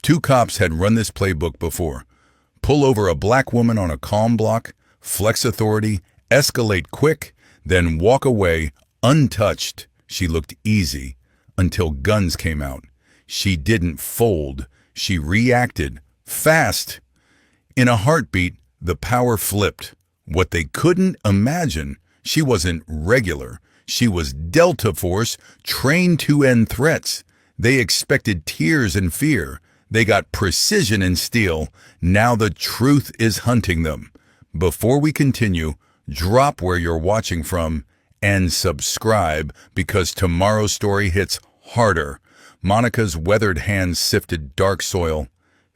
Two cops had run this playbook before. Pull over a black woman on a calm block, flex authority, escalate quick, then walk away untouched. She looked easy until guns came out. She didn't fold. She reacted fast. In a heartbeat, the power flipped. What they couldn't imagine, she wasn't regular. She was Delta Force, trained to end threats. They expected tears and fear. They got precision and steel. Now the truth is hunting them. Before we continue, drop where you're watching from and subscribe, because tomorrow's story hits harder. Monica's weathered hands sifted dark soil,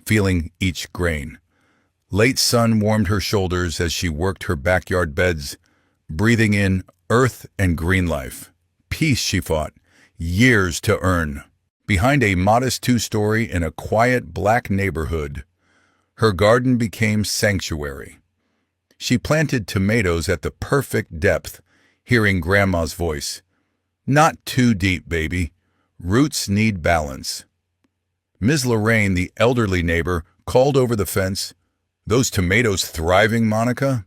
feeling each grain. Late sun warmed her shoulders as she worked her backyard beds, breathing in earth and green life. Peace, she fought, years to earn. Behind a modest two-story in a quiet black neighborhood, her garden became sanctuary. She planted tomatoes at the perfect depth, hearing Grandma's voice. Not too deep, baby. Roots need balance. Ms. Lorraine, the elderly neighbor, called over the fence. Those tomatoes thriving, Monica?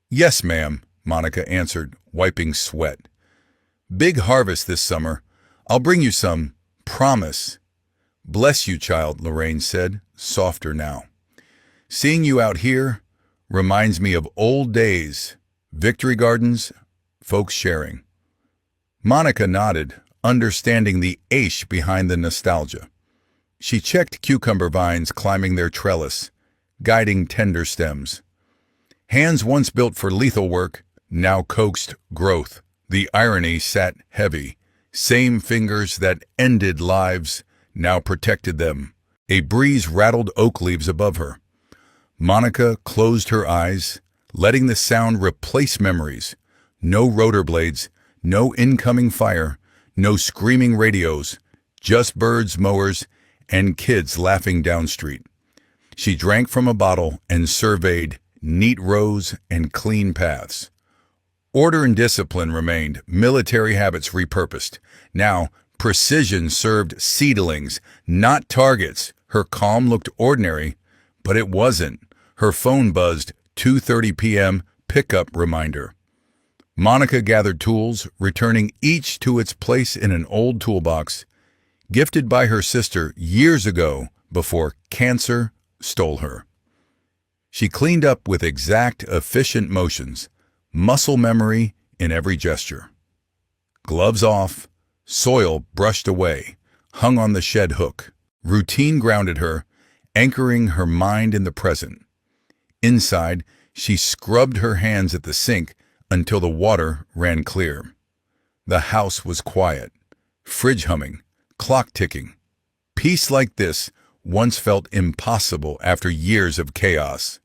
Yes, ma'am, Monica answered, wiping sweat. Big harvest this summer. I'll bring you some. Promise. Bless you, child, Lorraine said, softer now. Seeing you out here reminds me of old days, victory gardens, folks sharing. Monica nodded, understanding the ache behind the nostalgia. She checked cucumber vines climbing their trellis, guiding tender stems. Hands once built for lethal work, now coaxed growth. The irony sat heavy. Same fingers that ended lives now protected them. A breeze rattled oak leaves above her. Monica closed her eyes, letting the sound replace memories. No rotor blades, no incoming fire, no screaming radios, just birds, mowers, and kids laughing down street. She drank from a bottle and surveyed neat rows and clean paths. Order and discipline remained, military habits repurposed. Now, precision served seedlings, not targets. Her calm looked ordinary, but it wasn't. Her phone buzzed, 2:30 p.m., pickup reminder. Monica gathered tools, returning each to its place in an old toolbox, gifted by her sister years ago before cancer stole her. She cleaned up with exact, efficient motions, muscle memory in every gesture. Gloves off, soil brushed away, hung on the shed hook. Routine grounded her, anchoring her mind in the present. Inside, she scrubbed her hands at the sink until the water ran clear. The house was quiet, fridge humming, clock ticking. Peace like this once felt impossible after years of chaos.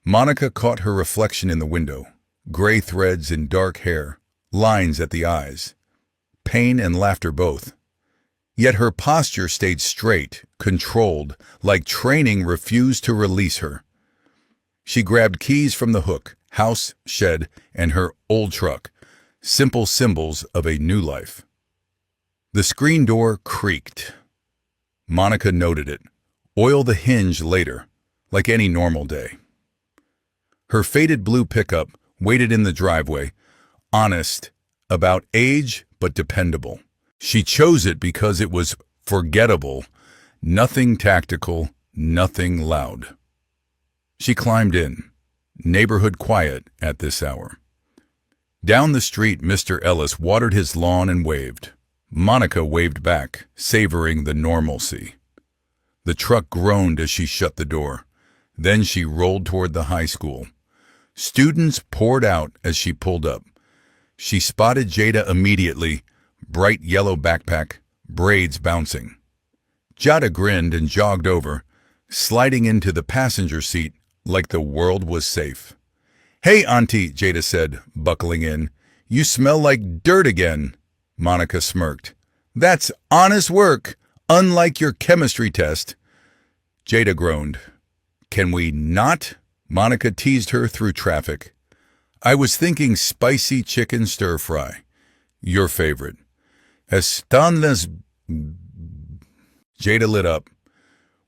Monica caught her reflection in the window. Gray threads in dark hair, lines at the eyes, pain and laughter both. Yet her posture stayed straight, controlled, like training refused to release her. She grabbed keys from the hook, house, shed, and her old truck, simple symbols of a new life. The screen door creaked. Monica noted it. Oil the hinge later, like any normal day. Her faded blue pickup waited in the driveway, honest, about age but dependable. She chose it because it was forgettable, nothing tactical, nothing loud. She climbed in, neighborhood quiet at this hour. Down the street, Mr. Ellis watered his lawn and waved. Monica waved back, savoring the normalcy. The truck groaned as she shut the door. Then she rolled toward the high school. Students poured out as she pulled up. She spotted Jada immediately, bright yellow backpack, braids bouncing. Jada grinned and jogged over, sliding into the passenger seat like the world was safe. "Hey, Auntie," Jada said, buckling in. "You smell like dirt again." Monica smirked. "That's honest work, unlike your chemistry test." Jada groaned. "Can we not?" Monica teased her through traffic. "I was thinking spicy chicken stir-fry. Your favorite." Están las... Jada lit up.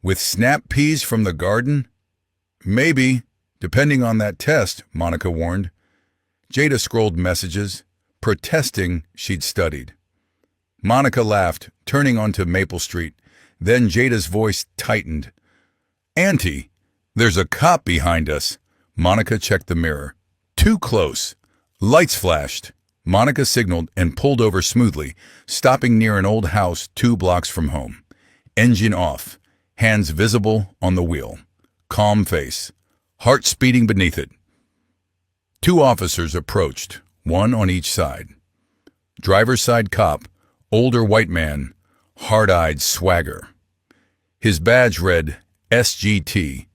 With snap peas from the garden? Maybe, depending on that test, Monica warned. Jada scrolled messages, protesting she'd studied. Monica laughed, turning onto Maple Street. Then Jada's voice tightened. Auntie, there's a cop behind us. Monica checked the mirror. Too close. Lights flashed. Monica signaled and pulled over smoothly, stopping near an old house 2 blocks from home. Engine off, hands visible on the wheel. Calm face, heart speeding beneath it. 2 officers approached, 1 on each side. Driver's side cop, older white man, hard-eyed swagger. His badge read SGT,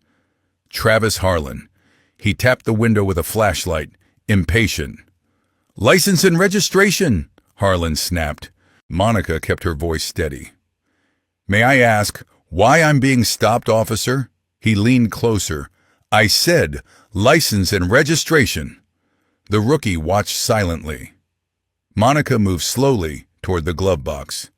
Travis Harlan. He tapped the window with a flashlight, impatient. License and registration, Harlan snapped. Monica kept her voice steady. May I ask why I'm being stopped, officer? He leaned closer. I said license and registration. The rookie watched silently. Monica moved slowly toward the glove box.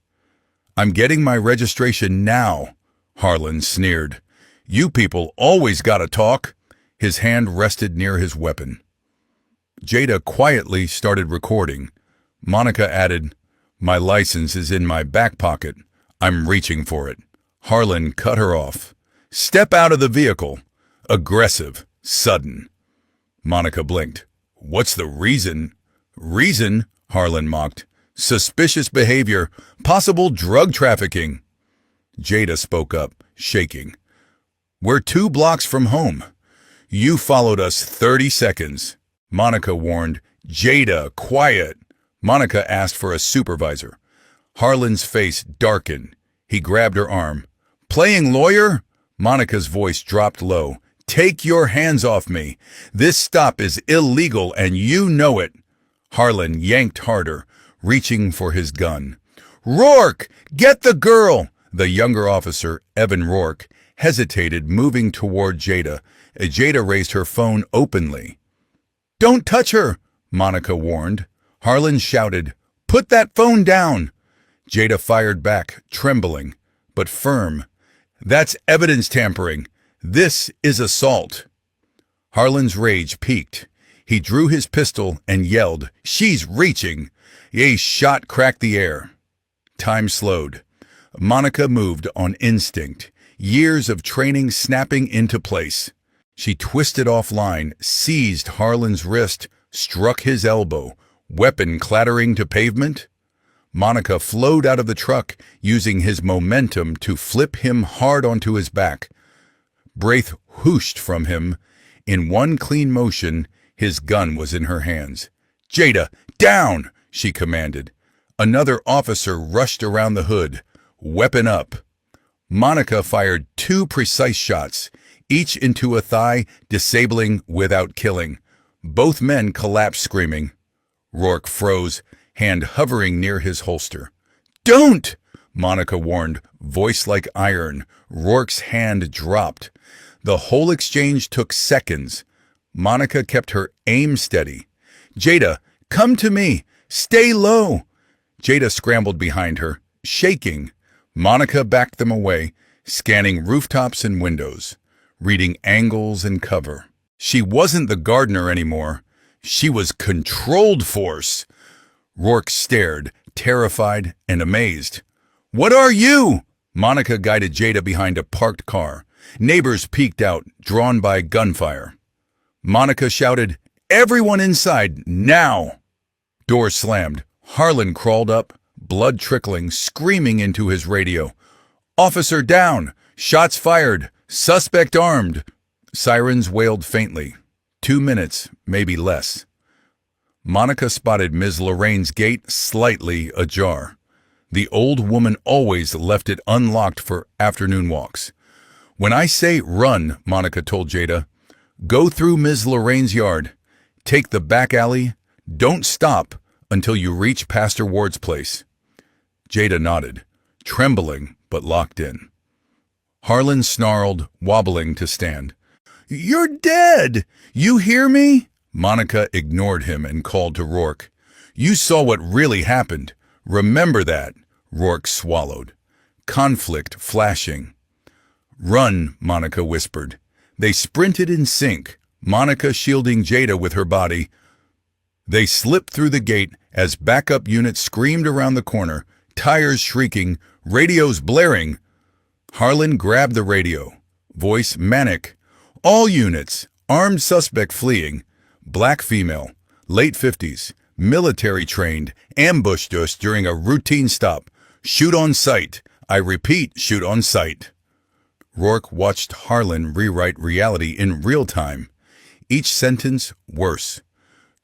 I'm getting my registration now, Harlan sneered. You people always gotta talk. His hand rested near his weapon. Jada quietly started recording. Monica added, My license is in my back pocket. I'm reaching for it. Harlan cut her off. Step out of the vehicle. Aggressive. Sudden. Monica blinked. What's the reason? Reason? Harlan mocked. Suspicious behavior. Possible drug trafficking. Jada spoke up, shaking. We're 2 blocks from home. You followed us 30 seconds. Monica warned, Jada, quiet. Monica asked for a supervisor. Harlan's face darkened. He grabbed her arm. Playing lawyer? Monica's voice dropped low. Take your hands off me. This stop is illegal and you know it. Harlan yanked harder, reaching for his gun. Rourke, get the girl! The younger officer, Evan Rourke, hesitated, moving toward Jada. Jada raised her phone openly. Don't touch her, Monica warned. Harlan shouted, Put that phone down! Jada fired back, trembling, but firm. That's evidence tampering. This is assault. Harlan's rage peaked. He drew his pistol and yelled, She's reaching! A shot cracked the air. Time slowed. Monica moved on instinct, years of training snapping into place. She twisted offline, seized Harlan's wrist, struck his elbow, weapon clattering to pavement. Monica flowed out of the truck, using his momentum to flip him hard onto his back. Braith whooshed from him. In one clean motion, his gun was in her hands. Jada, down! She commanded. Another officer rushed around the hood, weapon up. Monica fired 2 precise shots, each into a thigh, disabling without killing. Both men collapsed screaming. Rourke froze, hand hovering near his holster. Don't! Monica warned, voice like iron. Rourke's hand dropped. The whole exchange took seconds. Monica kept her aim steady. Jada, come to me! Stay low! Jada scrambled behind her, shaking. Monica backed them away, scanning rooftops and windows, reading angles and cover. She wasn't the gardener anymore. She was controlled force. Rourke stared, terrified and amazed. What are you? Monica guided Jada behind a parked car. Neighbors peeked out, drawn by gunfire. Monica shouted, Everyone inside, now! Door slammed. Harlan crawled up, blood trickling, screaming into his radio. Officer down! Shots fired! Suspect armed! Sirens wailed faintly. 2 minutes, maybe less. Monica spotted Ms. Lorraine's gate slightly ajar. The old woman always left it unlocked for afternoon walks. When I say run, Monica told Jada, go through Ms. Lorraine's yard. Take the back alley. Don't stop until you reach Pastor Ward's place. Jada nodded, trembling but locked in. Harlan snarled, wobbling to stand. You're dead! You hear me? Monica ignored him and called to Rourke. You saw what really happened. Remember that. Rourke swallowed. Conflict flashing. Run, Monica whispered. They sprinted in sync, Monica shielding Jada with her body. They slipped through the gate as backup units screamed around the corner, tires shrieking, radios blaring. Harlan grabbed the radio. Voice manic. All units, armed suspect fleeing. Black female, late 50s, military trained, ambushed us during a routine stop. Shoot on sight. I repeat, shoot on sight. Rourke watched Harlan rewrite reality in real time. Each sentence worse.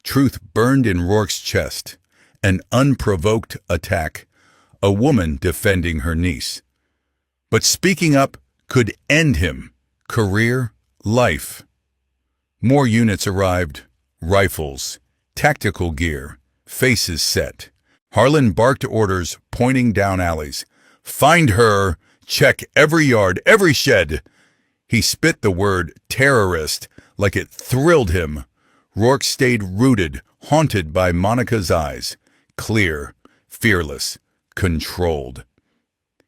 Truth burned in Rourke's chest. An unprovoked attack. A woman defending her niece. But speaking up could end him. Career, life. More units arrived. Rifles, tactical gear, faces set. Harlan barked orders, pointing down alleys. Find her! Check every yard, every shed! He spit the word terrorist like it thrilled him. Rourke stayed rooted, haunted by Monica's eyes. Clear, fearless, controlled.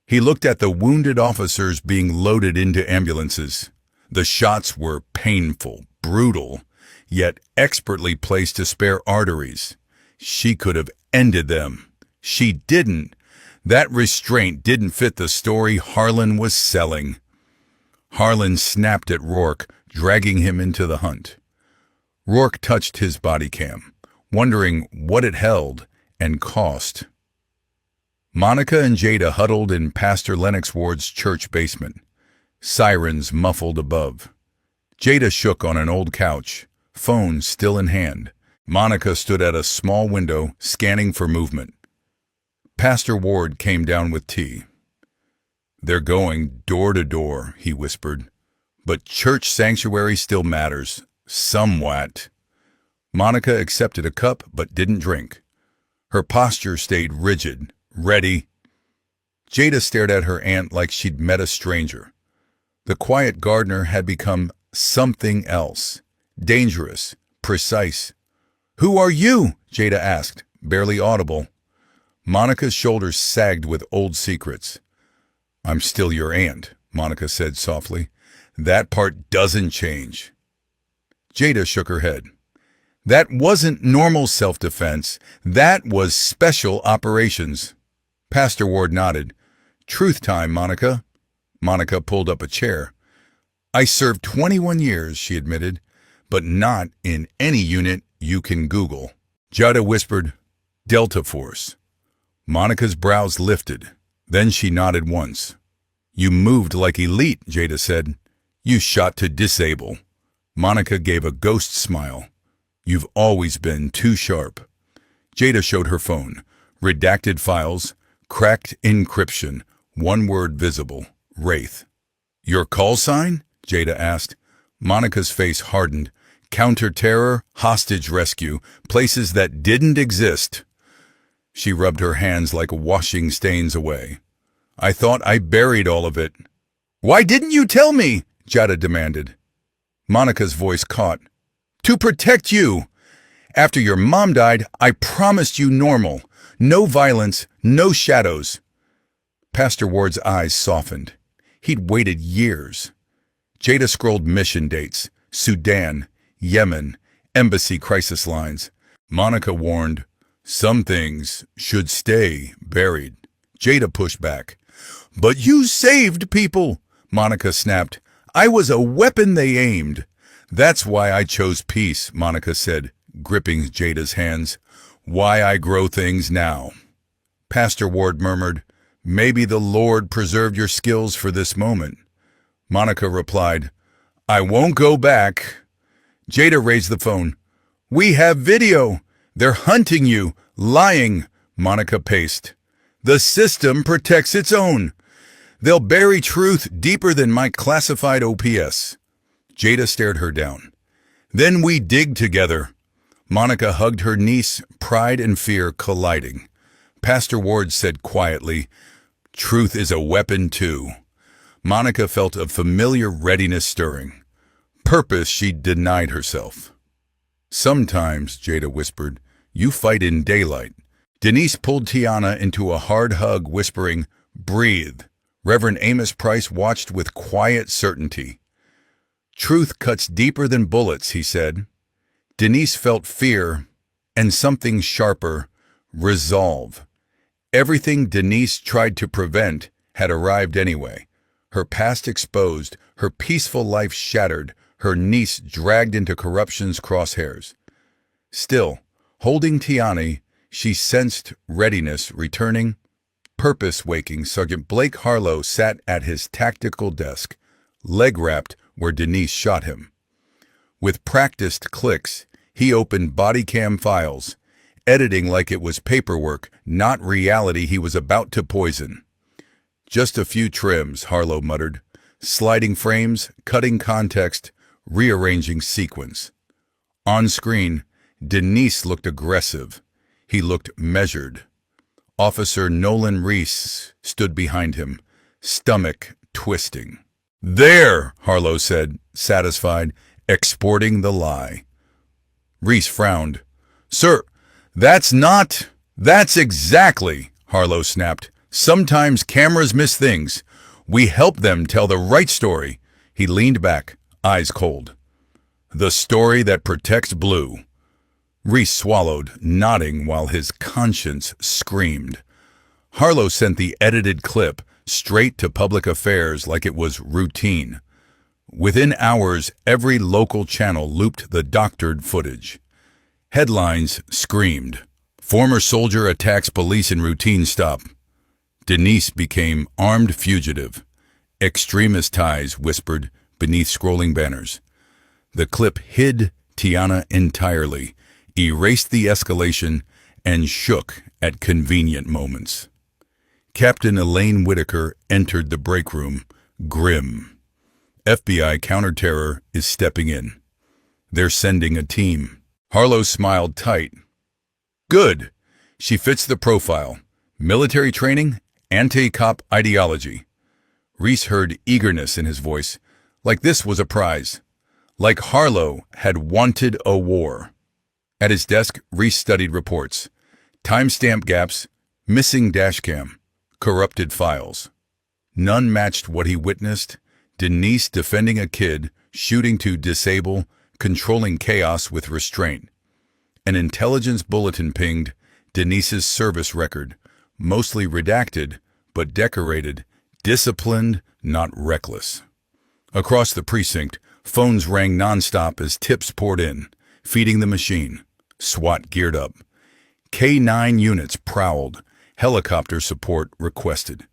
He looked at the wounded officers being loaded into ambulances. The shots were painful, brutal, yet expertly placed to spare arteries. She could have ended them. She didn't. That restraint didn't fit the story Harlan was selling. Harlan snapped at Rourke, dragging him into the hunt. Rourke touched his body cam, wondering what it held and cost. Monica and Jada huddled in Pastor Lennox Ward's church basement. Sirens muffled above. Jada shook on an old couch, phone still in hand. Monica stood at a small window, scanning for movement. Pastor Ward came down with tea. They're going door to door, he whispered. But church sanctuary still matters. Somewhat. Monica accepted a cup but didn't drink. Her posture stayed rigid, ready. Jada stared at her aunt like she'd met a stranger. The quiet gardener had become something else. Dangerous, precise. Who are you? Jada asked, barely audible. Monica's shoulders sagged with old secrets. I'm still your aunt, Monica said softly. That part doesn't change. Jada shook her head. That wasn't normal self-defense. That was special operations. Pastor Ward nodded. Truth time, Monica. Monica pulled up a chair. I served 21 years, she admitted, but not in any unit you can Google. Jada whispered, Delta Force. Monica's brows lifted. Then she nodded once. You moved like elite, Jada said. You shot to disable. Monica gave a ghost smile. You've always been too sharp. Jada showed her phone. Redacted files, cracked encryption, one word visible, Wraith. Your call sign? Jada asked. Monica's face hardened. Counter-terror, hostage rescue, places that didn't exist. She rubbed her hands like washing stains away. I thought I buried all of it. Why didn't you tell me? Jada demanded. Monica's voice caught. To protect you. After your mom died, I promised you normal. No violence, no shadows. Pastor Ward's eyes softened. He'd waited years. Jada scrolled mission dates. Sudan, Yemen, embassy crisis lines. Monica warned, some things should stay buried. Jada pushed back. But you saved people, Monica snapped. I was a weapon they aimed. That's why I chose peace, Monica said, gripping Jada's hands. Why I grow things now. Pastor Ward murmured, maybe the Lord preserved your skills for this moment. Monica replied, I won't go back. Jada raised the phone. We have video. They're hunting you, lying, Monica paced. The system protects its own. They'll bury truth deeper than my classified OPS. Jada stared her down. Then we dig together. Monica hugged her niece, pride and fear colliding. Pastor Ward said quietly, truth is a weapon too. Monica felt a familiar readiness stirring. Purpose she denied herself. Sometimes, Jada whispered, you fight in daylight. Denise pulled Tiana into a hard hug, whispering, breathe. Reverend Amos Price watched with quiet certainty. "Truth cuts deeper than bullets," he said. Denise felt fear and something sharper, resolve. Everything Denise tried to prevent had arrived anyway. Her past exposed, her peaceful life shattered, her niece dragged into corruption's crosshairs. Still, holding Tiana, she sensed readiness returning. Purpose waking, Sergeant Blake Harlow sat at his tactical desk, leg-wrapped where Denise shot him. With practiced clicks, he opened body cam files, editing like it was paperwork, not reality he was about to poison. "Just a few trims," Harlow muttered, sliding frames, cutting context, rearranging sequence. On screen, Denise looked aggressive. He looked measured. Officer Nolan Reese stood behind him, stomach twisting. "There," Harlow said, satisfied, exporting the lie. Reese frowned. "Sir, that's exactly," Harlow snapped. "Sometimes cameras miss things. We help them tell the right story." He leaned back, eyes cold. "The story that protects Blue." Reese swallowed, nodding while his conscience screamed. Harlow sent the edited clip straight to public affairs like it was routine. Within hours, every local channel looped the doctored footage. Headlines screamed, "Former soldier attacks police in routine stop." Denise became armed fugitive. Extremist ties whispered beneath scrolling banners. The clip hid Tiana entirely, erased the escalation, and shook at convenient moments. Captain Elaine Whitaker entered the break room, grim. FBI counterterror is stepping in. They're sending a team. Harlow smiled tight. "Good. She fits the profile. Military training, anti-cop ideology." Reese heard eagerness in his voice, like this was a prize. Like Harlow had wanted a war. At his desk, Reese studied reports. Timestamp gaps, missing dashcam, corrupted files. None matched what he witnessed. Denise defending a kid, shooting to disable, controlling chaos with restraint. An intelligence bulletin pinged Denise's service record, mostly redacted, but decorated, disciplined, not reckless. Across the precinct, phones rang nonstop as tips poured in, feeding the machine. SWAT geared up. K-9 units prowled, helicopter support requested.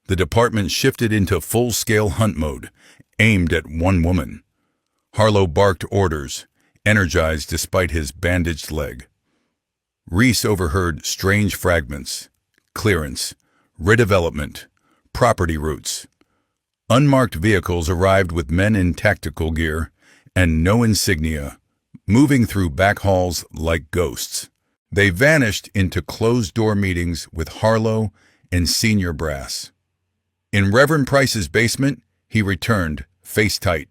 The department shifted into full-scale hunt mode, aimed at one woman. Harlow barked orders, energized despite his bandaged leg. Reese overheard strange fragments, clearance, redevelopment, property routes. Unmarked vehicles arrived with men in tactical gear and no insignia, moving through back halls like ghosts. They vanished into closed-door meetings with Harlow and senior brass. In Reverend Price's basement, he returned, face tight.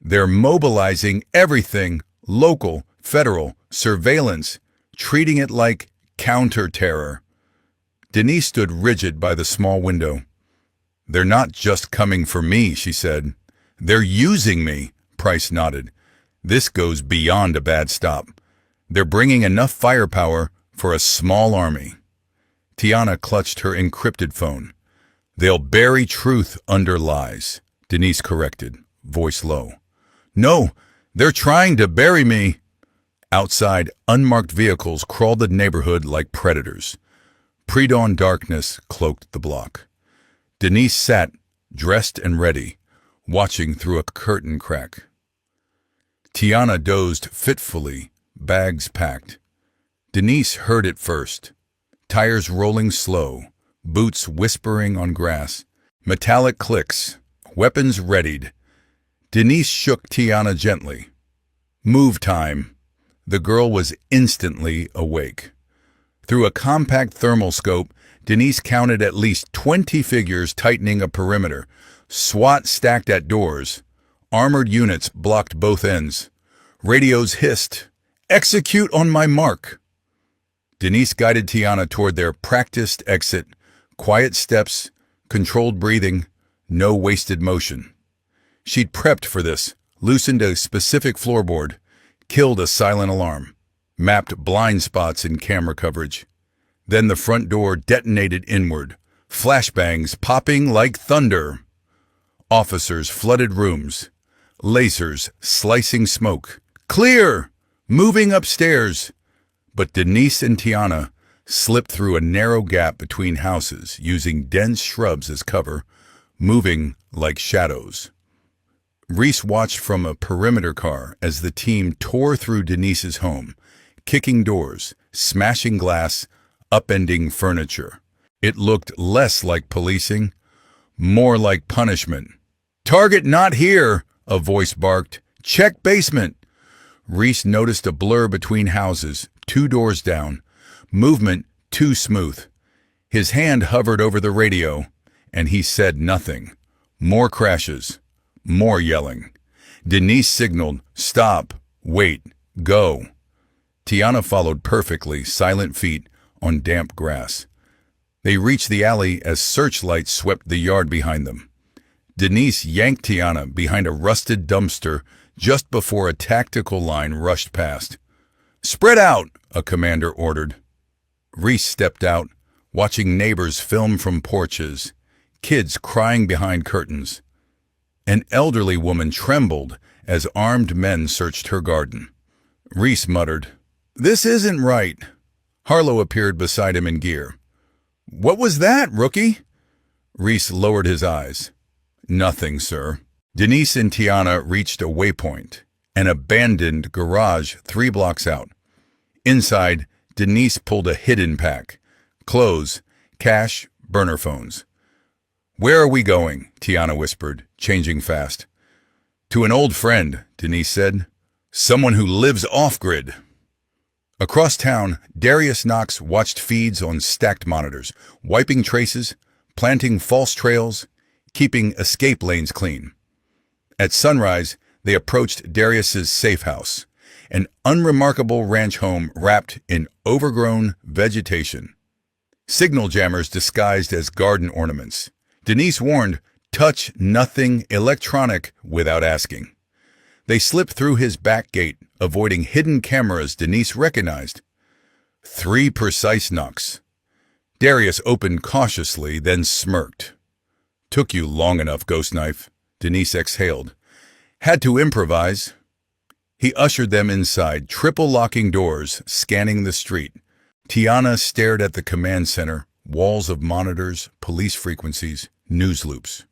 "They're mobilizing everything, local, federal, surveillance, treating it like counter-terror." Denise stood rigid by the small window. "They're not just coming for me," she said. "They're using me," Price nodded. "This goes beyond a bad stop. They're bringing enough firepower for a small army." Tiana clutched her encrypted phone. "They'll bury truth under lies," Denise corrected, voice low. "No, they're trying to bury me." Outside, unmarked vehicles crawled the neighborhood like predators. Pre-dawn darkness cloaked the block. Denise sat, dressed and ready, watching through a curtain crack. Tiana dozed fitfully, bags packed. Denise heard it first. Tires rolling slow, boots whispering on grass, metallic clicks, weapons readied. Denise shook Tiana gently. "Move time." The girl was instantly awake. Through a compact thermal scope, Denise counted at least 20 figures tightening a perimeter. SWAT stacked at doors. Armored units blocked both ends. Radios hissed, "Execute on my mark." Denise guided Tiana toward their practiced exit, quiet steps, Controlled breathing, no wasted motion. She'd prepped for this, loosened a specific floorboard, killed a silent alarm, mapped blind spots in camera coverage. Then the front door detonated inward, flashbangs popping like thunder. Officers flooded rooms, lasers slicing smoke. Clear! Moving upstairs. But Denise and Tiana slipped through a narrow gap between houses, using dense shrubs as cover, moving like shadows. Reese watched from a perimeter car as the team tore through Denise's home, kicking doors, smashing glass, upending furniture. It looked less like policing, more like punishment. "Target not here," a voice barked. "Check basement." Reese noticed a blur between houses, 2 doors down, movement too smooth. His hand hovered over the radio, and he said nothing. More crashes, more yelling. Denise signaled, "Stop, wait, go." Tiana followed perfectly, silent feet on damp grass. They reached the alley as searchlights swept the yard behind them. Denise yanked Tiana behind a rusted dumpster just before a tactical line rushed past. "Spread out," a commander ordered. Reese stepped out, watching neighbors film from porches, kids crying behind curtains. An elderly woman trembled as armed men searched her garden. Reese muttered, "This isn't right." Harlow appeared beside him in gear. "What was that, rookie?" Reese lowered his eyes. "Nothing, sir." Denise and Tiana reached a waypoint, an abandoned garage 3 blocks out. Inside, Denise pulled a hidden pack. Clothes, cash, burner phones. "Where are we going?" Tiana whispered, changing fast. "To an old friend," Denise said. "Someone who lives off-grid." Across town, Darius Knox watched feeds on stacked monitors, wiping traces, planting false trails, keeping escape lanes clean. At sunrise, they approached Darius's safe house, an unremarkable ranch home wrapped in overgrown vegetation. Signal jammers disguised as garden ornaments. Denise warned, "Touch nothing electronic without asking." They slipped through his back gate, avoiding hidden cameras Denise recognized. 3 precise knocks. Darius opened cautiously, then smirked. "Took you long enough, Ghost Knife," Denise exhaled. "Had to improvise." He ushered them inside, triple-locking doors, scanning the street. Tiana stared at the command center, walls of monitors, police frequencies, news loops.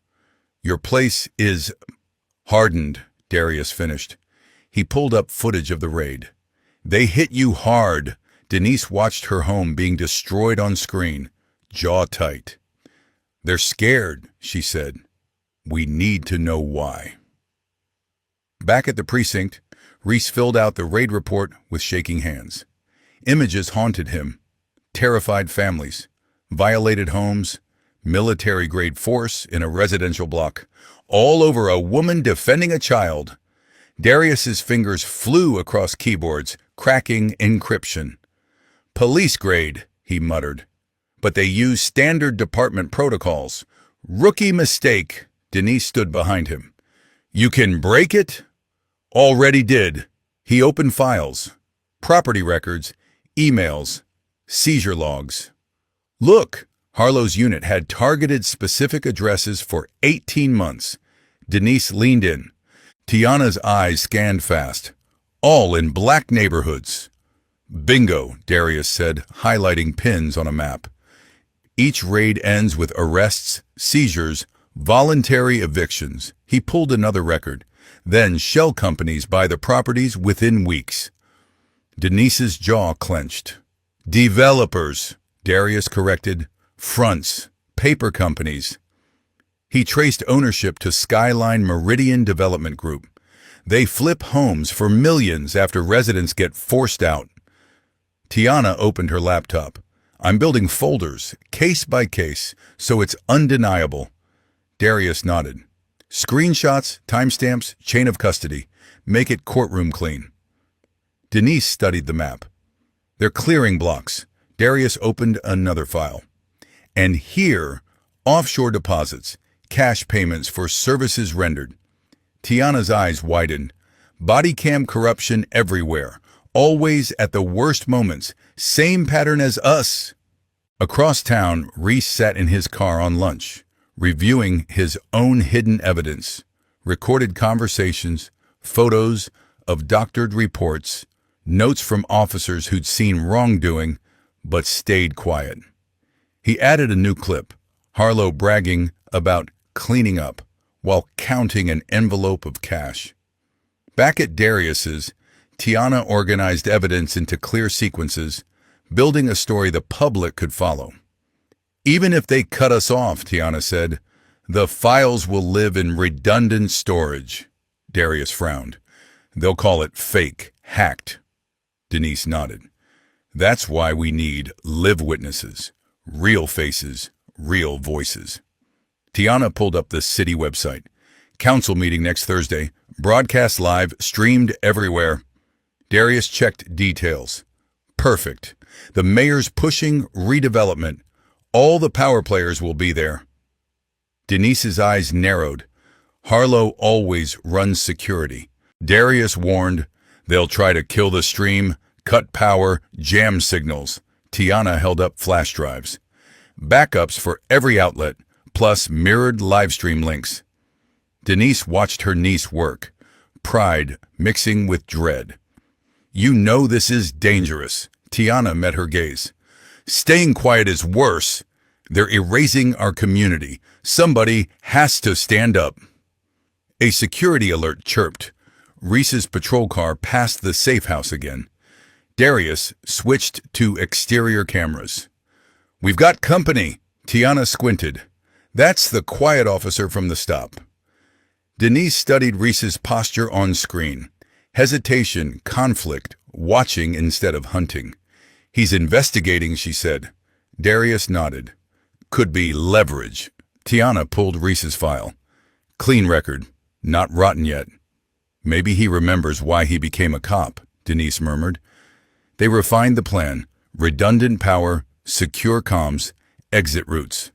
"Your place is hardened," Darius finished. He pulled up footage of the raid. "They hit you hard." Denise watched her home being destroyed on screen, jaw tight. "They're scared," she said. "We need to know why." Back at the precinct, Reese filled out the raid report with shaking hands. Images haunted him. Terrified families, violated homes, military-grade force in a residential block, all over a woman defending a child. Darius's fingers flew across keyboards, cracking encryption. "Police grade," he muttered. "But they use standard department protocols. Rookie mistake." Denise stood behind him. "You can break it?" "Already did." He opened files, property records, emails, seizure logs. "Look," Harlow's unit had targeted specific addresses for 18 months. Denise leaned in. Tiana's eyes scanned fast. "All in black neighborhoods." "Bingo," Darius said, highlighting pins on a map. Each raid ends with arrests, seizures, voluntary evictions. He pulled another record. Then shell companies buy the properties within weeks. Denise's jaw clenched. "Developers," Darius corrected. "Fronts, paper companies." He traced ownership to Skyline Meridian Development Group. They flip homes for millions after residents get forced out. Tiana opened her laptop. "I'm building folders, case by case, so it's undeniable." Darius nodded. "Screenshots, timestamps, chain of custody. Make it courtroom clean." Denise studied the map. "They're clearing blocks." Darius opened another file. "And here, Offshore deposits, cash payments for services rendered. Tiana's eyes widened. Body cam corruption everywhere, always at the worst moments, same pattern as us. Across town, Reese sat in his car on lunch, reviewing his own hidden evidence, recorded conversations, photos of doctored reports, notes from officers who'd seen wrongdoing but stayed quiet. He added a new clip, Harlow bragging about cleaning up while counting an envelope of cash. Back at Darius's, Tiana organized evidence into clear sequences, building a story the public could follow. Even if they cut us off, Tiana said, the files will live in redundant storage. Darius frowned. They'll call it fake, hacked. Denise nodded. That's why we need live witnesses, real faces, real voices. Tiana pulled up the city website. Council meeting next Thursday, broadcast live, streamed everywhere. Darius checked details. Perfect. The mayor's pushing redevelopment. All the power players will be there. Denise's eyes narrowed. Harlow always runs security. Darius warned, they'll try to kill the stream, cut power, jam signals. Tiana held up flash drives. Backups for every outlet, plus mirrored livestream links. Denise watched her niece work, pride mixing with dread. You know this is dangerous. Tiana met her gaze. Staying quiet is worse. They're erasing our community. Somebody has to stand up. A security alert chirped. Reese's patrol car passed the safe house again. Darius switched to exterior cameras. We've got company. Tiana squinted. That's the quiet officer from the stop. Denise studied Reese's posture on screen. Hesitation, conflict, watching instead of hunting. He's investigating, she said. Darius nodded. Could be leverage. Tiana pulled Reese's file. Clean record. Not rotten yet. Maybe he remembers why he became a cop, Denise murmured. They refined the plan. Redundant power, secure comms, exit routes.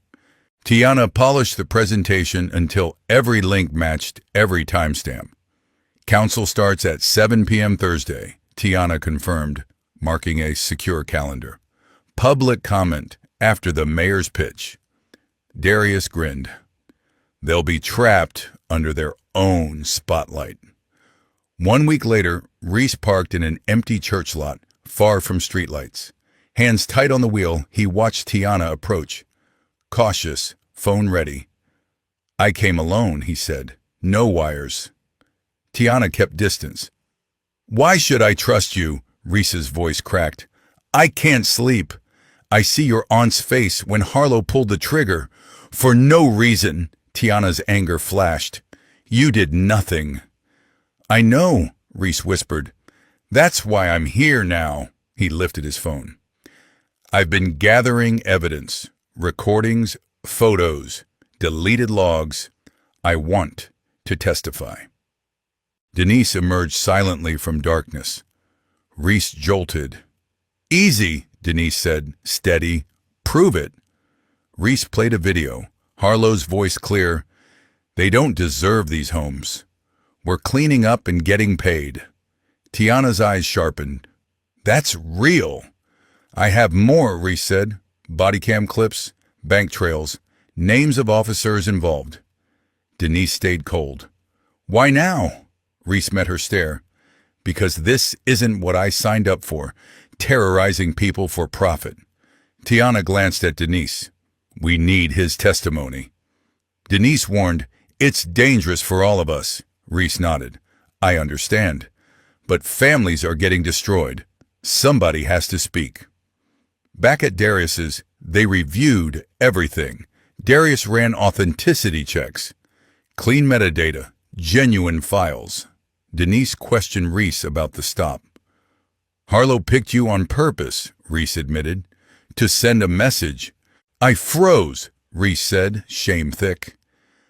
Tiana polished the presentation until every link matched every timestamp. Council starts at 7 p.m. Thursday, Tiana confirmed, marking a secure calendar. Public comment after the mayor's pitch. Darius grinned. They'll be trapped under their own spotlight. 1 week later, Reese parked in an empty church lot, far from streetlights. Hands tight on the wheel, he watched Tiana approach. Cautious, phone ready. I came alone, he said. No wires. Tiana kept distance. Why should I trust you? Reese's voice cracked. I can't sleep. I see your aunt's face when Harlow pulled the trigger. For no reason, Tiana's anger flashed. You did nothing. I know, Reese whispered. That's why I'm here now. He lifted his phone. I've been gathering evidence, recordings, photos, deleted logs. I want to testify. Denise emerged silently from darkness. Reese jolted. Easy, Denise said, steady. Prove it. Reese played a video, Harlow's voice clear. They don't deserve these homes. We're cleaning up and getting paid. Tiana's eyes sharpened. That's real. I have more, Reese said. Body cam clips, bank trails, names of officers involved. Denise stayed cold. Why now? Reese met her stare. Because this isn't what I signed up for, terrorizing people for profit. Tiana glanced at Denise. We need his testimony. Denise warned, it's dangerous for all of us. Reese nodded. I understand. But families are getting destroyed. Somebody has to speak. Back at Darius's, they reviewed everything. Darius ran authenticity checks. Clean metadata, genuine files. Denise questioned Reese about the stop. Harlow picked you on purpose, Reese admitted, to send a message. I froze, Reese said, shame thick.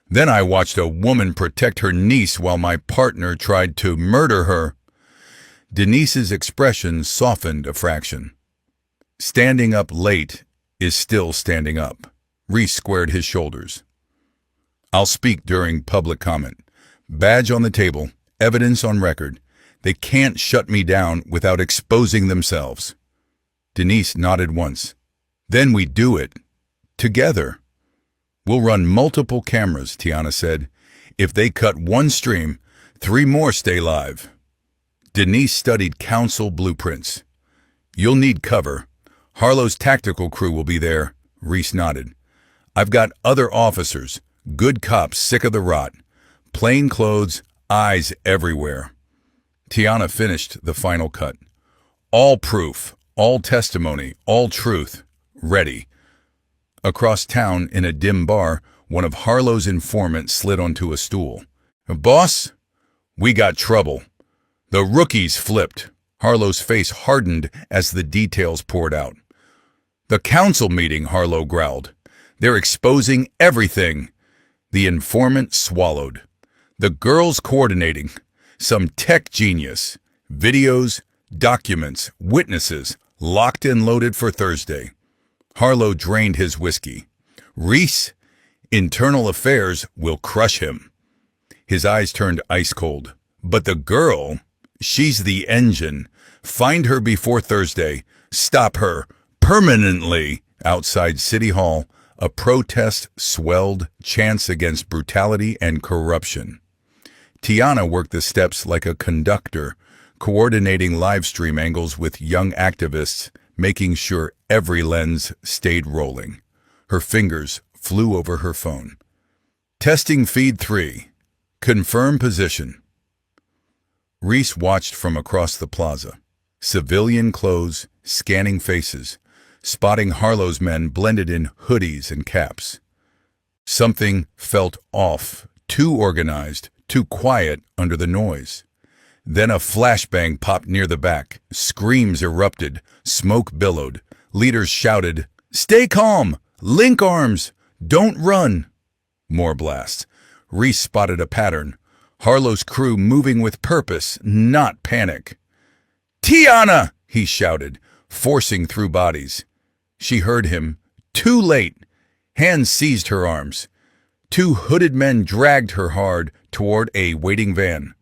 Then I watched a woman protect her niece while my partner tried to murder her. Denise's expression softened a fraction. Standing up late is still standing up, Reese squared his shoulders. I'll speak during public comment. Badge on the table, evidence on record. They can't shut me down without exposing themselves. Denise nodded once. Then we do it. Together. We'll run multiple cameras, Tiana said. If they cut one stream, 3 more stay live. Denise studied council blueprints. You'll need cover. Harlow's tactical crew will be there. Reese nodded. I've got other officers, good cops sick of the rot. Plain clothes, eyes everywhere. Tiana finished the final cut. All proof, all testimony, all truth. Ready. Across town, in a dim bar, one of Harlow's informants slid onto a stool. Boss, we got trouble. The rookies flipped. Harlow's face hardened as the details poured out. The council meeting, Harlow growled. They're exposing everything. The informant swallowed. The girls coordinating. Some tech genius. Videos, documents, witnesses, locked and loaded for Thursday. Harlow drained his whiskey. Reese, internal affairs will crush him. His eyes turned ice cold. But the girl, she's the engine. Find her before Thursday. Stop her. Permanently. Outside City Hall, a protest swelled, chants against brutality and corruption. Tiana worked the steps like a conductor, coordinating live stream angles with young activists, making sure every lens stayed rolling. Her fingers flew over her phone. Testing feed 3. Confirm position. Reese watched from across the plaza. Civilian clothes, scanning faces, spotting Harlow's men blended in hoodies and caps. Something felt off, too organized, too quiet under the noise. Then a flashbang popped near the back. Screams erupted. Smoke billowed. Leaders shouted, "Stay calm! Link arms! Don't run!" More blasts. Reese spotted a pattern. Harlow's crew moving with purpose, not panic. "Tiana!" he shouted, forcing through bodies. She heard him. Too late. Hands seized her arms. 2 hooded men dragged her hard toward a waiting van.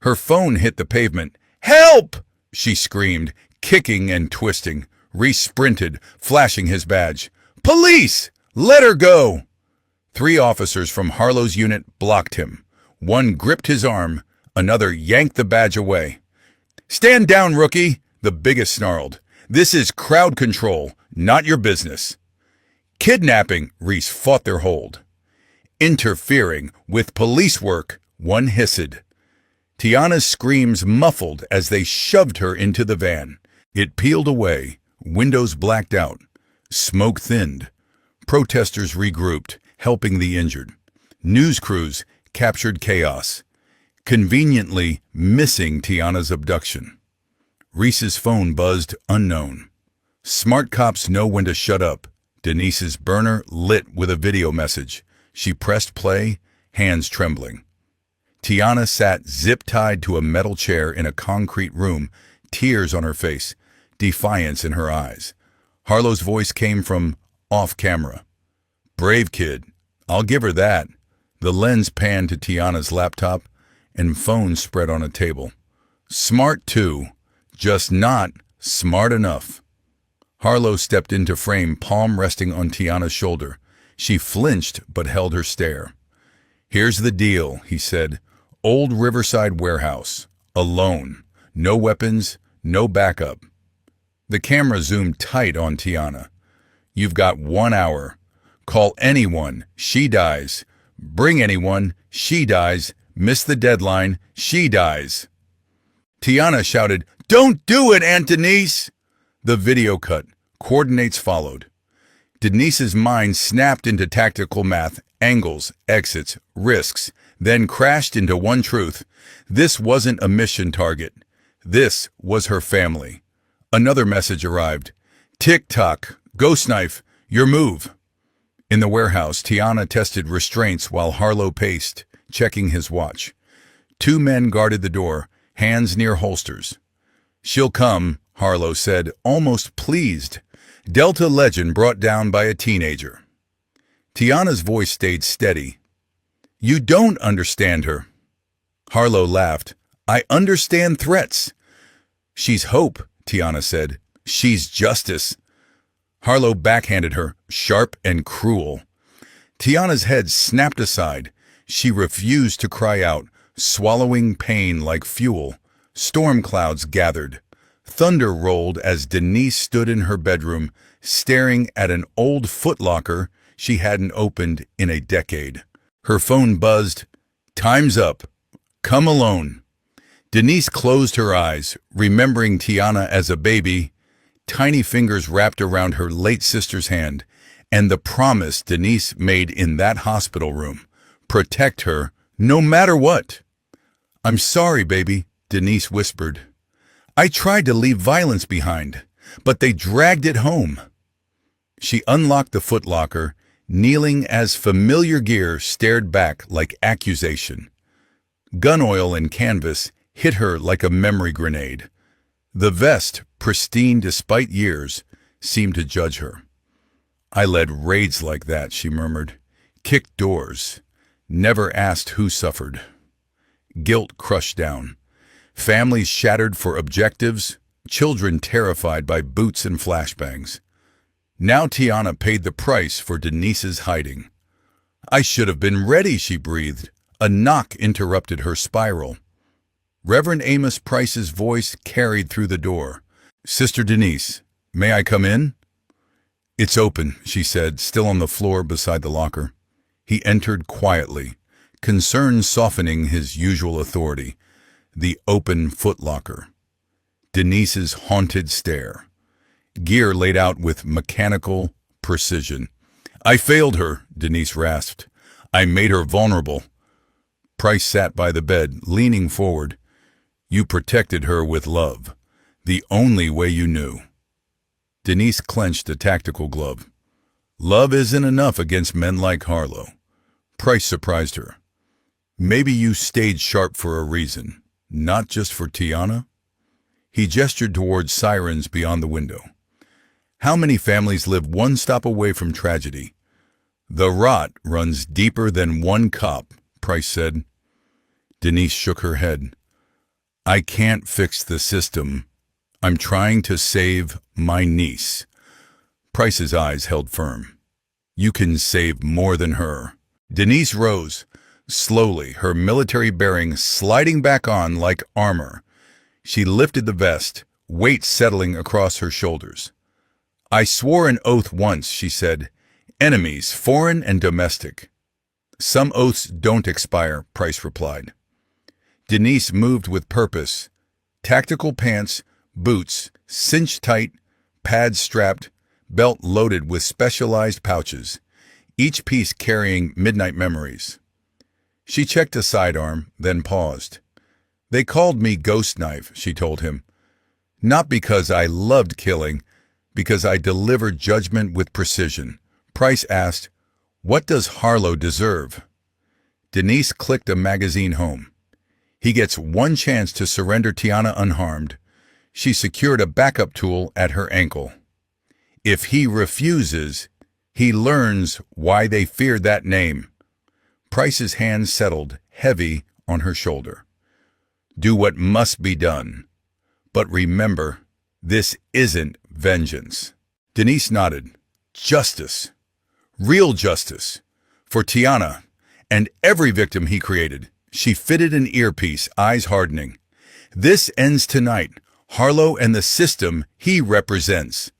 Her phone hit the pavement. "Help!" she screamed, kicking and twisting. Reese sprinted, flashing his badge. "Police! Let her go!" 3 officers from Harlow's unit blocked him. One gripped his arm, another yanked the badge away. "Stand down, rookie!" the biggest snarled. "This is crowd control, not your business." "Kidnapping," Reese fought their hold. "Interfering with police work," one hissed. Tiana's screams muffled as they shoved her into the van. It peeled away, windows blacked out. Smoke thinned. Protesters regrouped, helping the injured. News crews captured chaos, conveniently missing Tiana's abduction. Reese's phone buzzed unknown. Smart cops know when to shut up. Denise's burner lit with a video message. She pressed play, hands trembling. Tiana sat zip-tied to a metal chair in a concrete room, tears on her face, defiance in her eyes. Harlow's voice came from off-camera. "Brave kid. I'll give her that." The lens panned to Tiana's laptop, and phone spread on a table. "Smart too, just not smart enough." Harlow stepped into frame, palm resting on Tiana's shoulder. She flinched but held her stare. "Here's the deal," he said. "Old Riverside warehouse. Alone. No weapons, no backup." The camera zoomed tight on Tiana. "You've got 1 hour. Call anyone. She dies. Bring anyone. She dies. Miss the deadline. She dies." Tiana shouted, "Don't do it, Antonice!" The video cut. Coordinates followed. Denise's mind snapped into tactical math, angles, exits, risks, then crashed into one truth. This wasn't a mission target. This was her family. Another message arrived. "Tick-tock, ghost knife, your move." In the warehouse, Tiana tested restraints while Harlow paced, checking his watch. 2 men guarded the door, hands near holsters. "She'll come," Harlow said, almost pleased. Delta legend brought down by a teenager. Tiana's voice stayed steady. You don't understand her. Harlow laughed. I understand threats. She's hope, Tiana said. She's justice. Harlow backhanded her, sharp and cruel. Tiana's head snapped aside. She refused to cry out, swallowing pain like fuel. Storm clouds gathered. Thunder rolled as Denise stood in her bedroom, staring at an old footlocker she hadn't opened in a decade. Her phone buzzed. Time's up. Come alone. Denise closed her eyes, remembering Tiana as a baby, tiny fingers wrapped around her late sister's hand, and the promise Denise made in that hospital room. Protect her, no matter what. I'm sorry, baby, Denise whispered. I tried to leave violence behind, but they dragged it home. She unlocked the footlocker, kneeling as familiar gear stared back like accusation. Gun oil and canvas hit her like a memory grenade. The vest, pristine despite years, seemed to judge her. I led raids like that, she murmured. Kicked doors. Never asked who suffered. Guilt crushed down. Families shattered for objectives, children terrified by boots and flashbangs. Now Tiana paid the price for Denise's hiding. I should have been ready, she breathed. A knock interrupted her spiral. Reverend Amos Price's voice carried through the door. Sister Denise, may I come in? It's open, she said, still on the floor beside the locker. He entered quietly, concern softening his usual authority. The open footlocker. Denise's haunted stare. Gear laid out with mechanical precision. I failed her, Denise rasped. I made her vulnerable. Price sat by the bed, leaning forward. You protected her with love, the only way you knew. Denise clenched a tactical glove. Love isn't enough against men like Harlow. Price surprised her. Maybe you stayed sharp for a reason, not just for Tiana? He gestured towards sirens beyond the window. How many families live one stop away from tragedy? The rot runs deeper than one cop, Price said. Denise shook her head. I can't fix the system. I'm trying to save my niece. Price's eyes held firm. You can save more than her. Denise rose, slowly, her military bearing sliding back on like armor. She lifted the vest, weight settling across her shoulders. I swore an oath once, she said. Enemies, foreign and domestic. Some oaths don't expire, Price replied. Denise moved with purpose. Tactical pants, boots, cinched tight, pads strapped, belt loaded with specialized pouches, each piece carrying midnight memories. She checked a sidearm, then paused. They called me Ghost Knife, she told him. Not because I loved killing, because I delivered judgment with precision. Price asked, what does Harlow deserve? Denise clicked a magazine home. He gets one chance to surrender Tiana unharmed. She secured a backup tool at her ankle. If he refuses, he learns why they feared that name. Price's hand settled, heavy, on her shoulder. Do what must be done. But remember, this isn't vengeance. Denise nodded. Justice. Real justice. For Tiana and every victim he created. She fitted an earpiece, eyes hardening. This ends tonight. Harlow and the system he represents.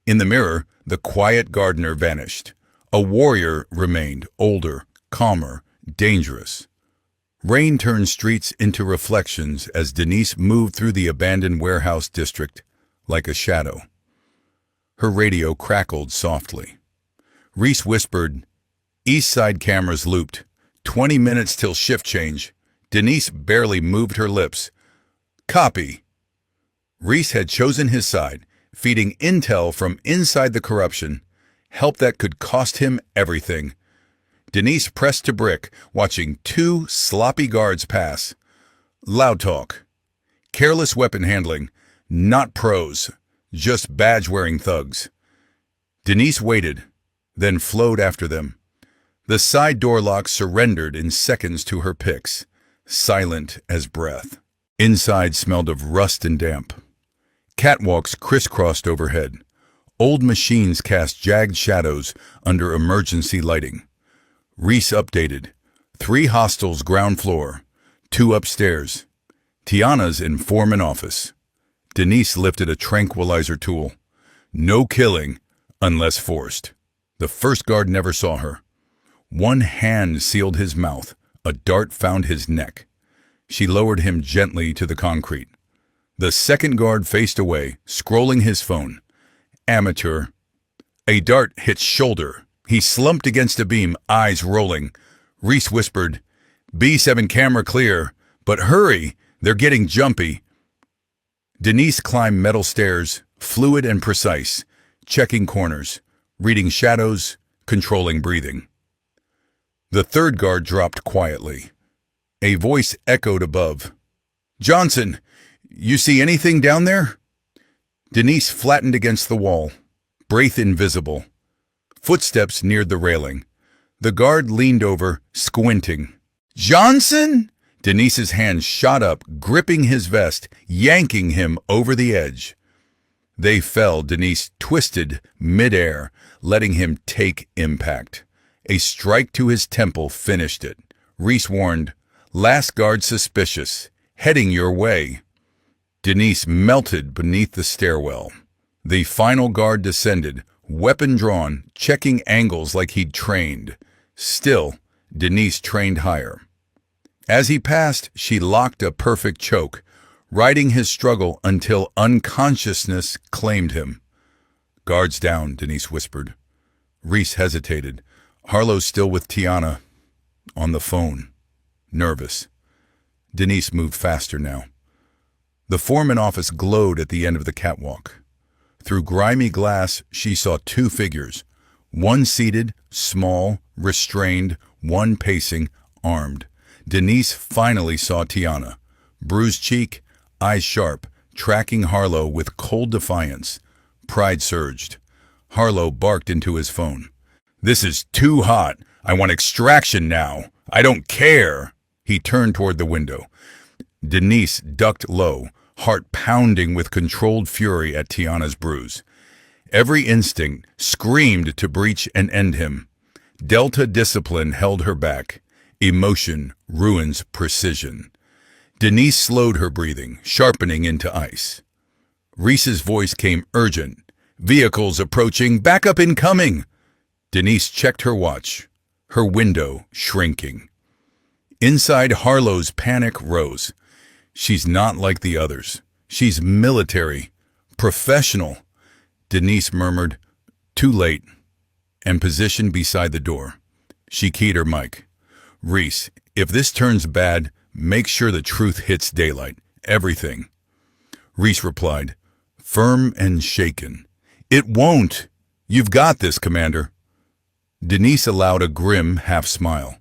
In the mirror, the quiet gardener vanished. A warrior remained, older, calmer, dangerous. Rain turned streets into reflections as Denise moved through the abandoned warehouse district like a shadow. Her radio crackled softly. Reese whispered, East Side cameras looped. 20 minutes till shift change. Denise barely moved her lips. Copy. Reese had chosen his side, feeding intel from inside the corruption, help that could cost him everything. Denise pressed to brick, watching two sloppy guards pass. Loud talk. Careless weapon handling. Not pros, just badge-wearing thugs. Denise waited, then flowed after them. The side door lock surrendered in seconds to her picks, silent as breath. Inside smelled of rust and damp. Catwalks crisscrossed overhead. Old machines cast jagged shadows under emergency lighting. Reese updated. 3 hostels ground floor, 2 upstairs. Tiana's in foreman office. Denise lifted a tranquilizer tool. No killing, unless forced. The first guard never saw her. One hand sealed his mouth. A dart found his neck. She lowered him gently to the concrete. The second guard faced away, scrolling his phone. Amateur. A dart hit shoulder. He slumped against a beam, eyes rolling. Reese whispered, "B7 camera clear, but hurry, they're getting jumpy." Denise climbed metal stairs, fluid and precise, checking corners, reading shadows, controlling breathing. The third guard dropped quietly. A voice echoed above. "Johnson, you see anything down there?" Denise flattened against the wall, breath invisible. Footsteps neared the railing. The guard leaned over, squinting. "Johnson?" Denise's hand shot up, gripping his vest, yanking him over the edge. They fell. Denise twisted midair, letting him take impact. A strike to his temple finished it. Reese warned, "Last guard suspicious, heading your way." Denise melted beneath the stairwell. The final guard descended, weapon drawn, checking angles like he'd trained. Still, Denise trained higher. As he passed, she locked a perfect choke, riding his struggle until unconsciousness claimed him. "Guards down," Denise whispered. Reese hesitated. Harlow's still with Tiana, on the phone, nervous. Denise moved faster now. The foreman office glowed at the end of the catwalk. Through grimy glass, she saw 2 figures, one seated, small, restrained, one pacing, armed. Denise finally saw Tiana, bruised cheek, eyes sharp, tracking Harlow with cold defiance. Pride surged. Harlow barked into his phone. "This is too hot. I want extraction now. I don't care." He turned toward the window. Denise ducked low, heart pounding with controlled fury at Tiana's bruise. Every instinct screamed to breach and end him. Delta discipline held her back. Emotion ruins precision. Denise slowed her breathing, sharpening into ice. Reese's voice came urgent. "Vehicles approaching, backup incoming." Denise checked her watch, her window shrinking. Inside, Harlow's panic rose. She's not like the others. She's military, professional. Denise murmured, "Too late," and positioned beside the door. She keyed her mic. "Reese, if this turns bad, make sure the truth hits daylight. Everything." Reese replied, firm and shaken, "It won't. You've got this, Commander." Denise allowed a grim half-smile.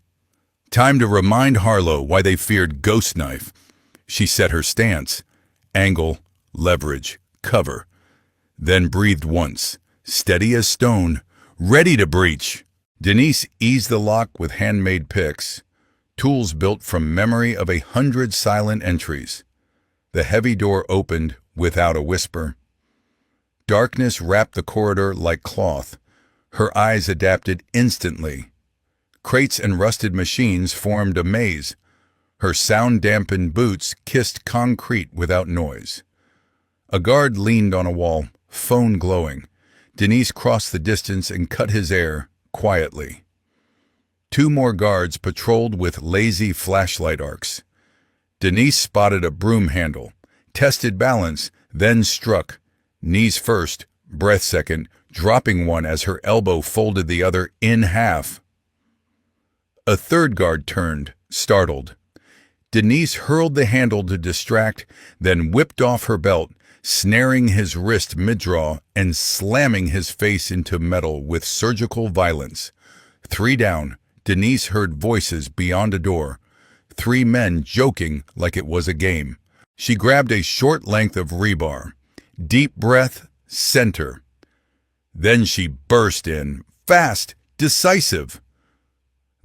Time to remind Harlow why they feared Ghost Knife. She set her stance. Angle, leverage, cover. Then breathed once, steady as stone, ready to breach. Denise eased the lock with handmade picks, tools built from memory of 100 silent entries. The heavy door opened without a whisper. Darkness wrapped the corridor like cloth. Her eyes adapted instantly. Crates and rusted machines formed a maze. Her sound-dampened boots kissed concrete without noise. A guard leaned on a wall, phone glowing. Denise crossed the distance and cut his air, quietly. 2 more guards patrolled with lazy flashlight arcs. Denise spotted a broom handle, tested balance, then struck, knees first, breath second, dropping one as her elbow folded the other in half. A third guard turned, startled. Denise hurled the handle to distract, then whipped off her belt, snaring his wrist mid-draw and slamming his face into metal with surgical violence. 3 down, Denise heard voices beyond a door. 3 men joking like it was a game. She grabbed a short length of rebar. Deep breath, center. Then she burst in, fast, decisive.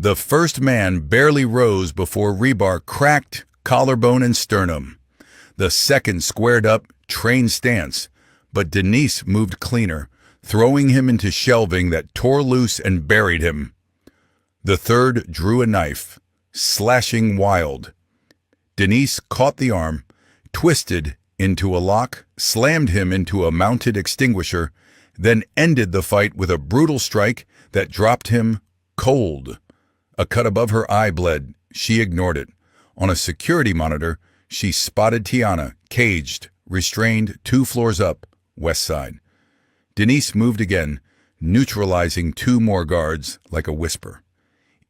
The first man barely rose before rebar cracked collarbone and sternum. The second squared up, trained stance, but Denise moved cleaner, throwing him into shelving that tore loose and buried him. The third drew a knife, slashing wild. Denise caught the arm, twisted into a lock, slammed him into a mounted extinguisher, then ended the fight with a brutal strike that dropped him cold. A cut above her eye bled. She ignored it. On a security monitor, she spotted Tiana, caged, restrained 2 floors up, west side. Denise moved again, neutralizing 2 more guards like a whisper.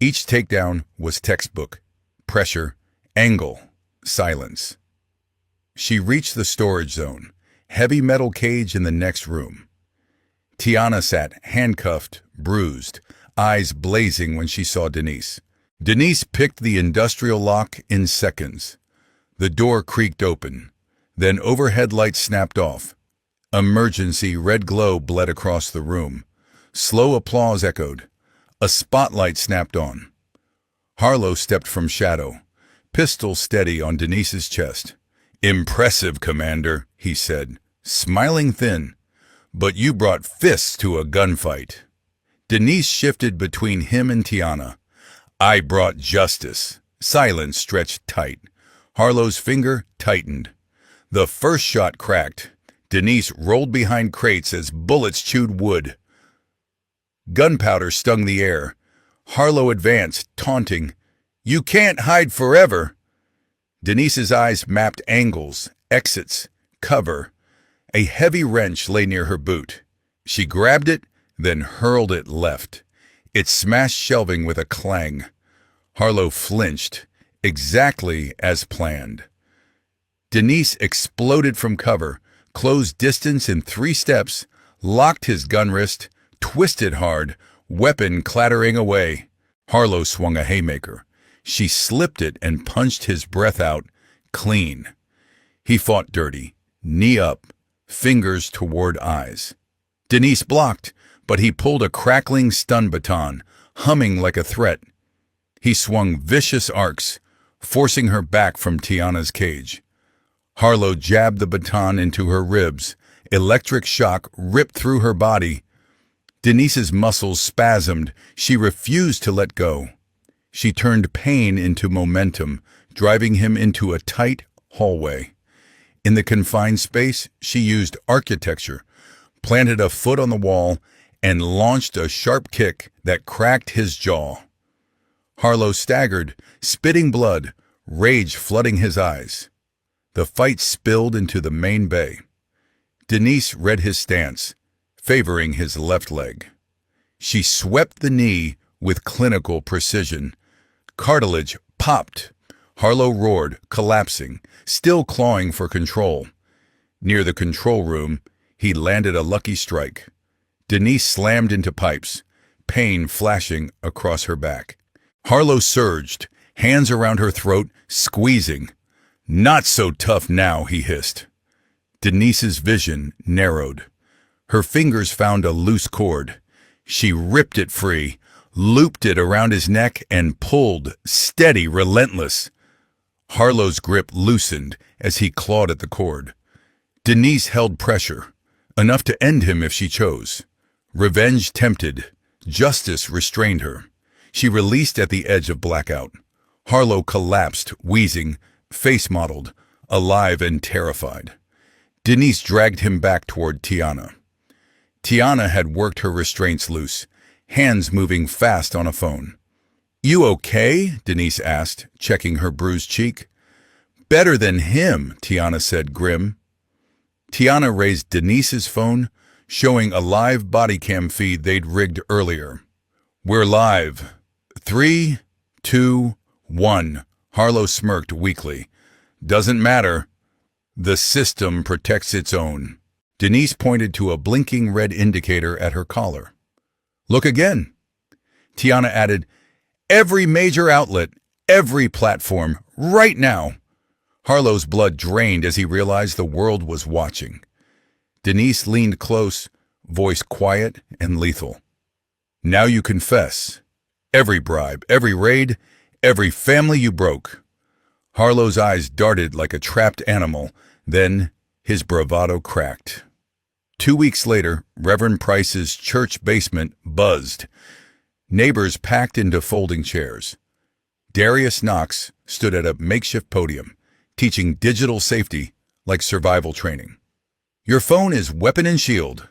Each takedown was textbook. Pressure, angle, silence. She reached the storage zone, heavy metal cage in the next room. Tiana sat, handcuffed, bruised, eyes blazing when she saw Denise. Denise picked the industrial lock in seconds. The door creaked open. Then overhead lights snapped off. Emergency red glow bled across the room. Slow applause echoed. A spotlight snapped on. Harlow stepped from shadow, pistol steady on Denise's chest. "Impressive, Commander," he said, smiling thin. "But you brought fists to a gunfight." Denise shifted between him and Tiana. "I brought justice." Silence stretched tight. Harlow's finger tightened. The first shot cracked. Denise rolled behind crates as bullets chewed wood. Gunpowder stung the air. Harlow advanced, taunting, "You can't hide forever." Denise's eyes mapped angles, exits, cover. A heavy wrench lay near her boot. She grabbed it, then hurled it left. It smashed shelving with a clang. Harlow flinched, exactly as planned. Denise exploded from cover, closed distance in 3 steps, locked his gun wrist, twisted hard, weapon clattering away. Harlow swung a haymaker. She slipped it and punched his breath out, clean. He fought dirty, knee up, fingers toward eyes. Denise blocked, but he pulled a crackling stun baton, humming like a threat. He swung vicious arcs, forcing her back from Tiana's cage. Harlow jabbed the baton into her ribs. Electric shock ripped through her body. Denise's muscles spasmed. She refused to let go. She turned pain into momentum, driving him into a tight hallway. In the confined space, she used architecture, planted a foot on the wall, and launched a sharp kick that cracked his jaw. Harlow staggered, spitting blood, rage flooding his eyes. The fight spilled into the main bay. Denise read his stance, favoring his left leg. She swept the knee with clinical precision. Cartilage popped. Harlow roared, collapsing, still clawing for control. Near the control room, he landed a lucky strike. Denise slammed into pipes, pain flashing across her back. Harlow surged, hands around her throat, squeezing. "Not so tough now," he hissed. Denise's vision narrowed. Her fingers found a loose cord. She ripped it free, looped it around his neck, and pulled, steady, relentless. Harlow's grip loosened as he clawed at the cord. Denise held pressure, enough to end him if she chose. Revenge tempted. Justice restrained her. She released at the edge of blackout. Harlow collapsed, wheezing, face mottled, alive and terrified. Denise dragged him back toward Tiana. Tiana had worked her restraints loose, hands moving fast on a phone. "You okay?" Denise asked, checking her bruised cheek. "Better than him," Tiana said, grim. Tiana raised Denise's phone, showing a live body cam feed they'd rigged earlier. "We're live. 3, 2, 1. Harlow smirked weakly. "Doesn't matter. The system protects its own." Denise pointed to a blinking red indicator at her collar. "Look again." Tiana added, "Every major outlet, every platform, right now." Harlow's blood drained as he realized the world was watching. Denise leaned close, voice quiet and lethal. "Now you confess. Every bribe, every raid, every family you broke. Harlow's eyes darted like a trapped animal. Then his bravado cracked. 2 weeks later, Reverend Price's church basement buzzed. Neighbors packed into folding chairs. Darius Knox stood at a makeshift podium, teaching digital safety like survival training. Your phone is weapon and shield.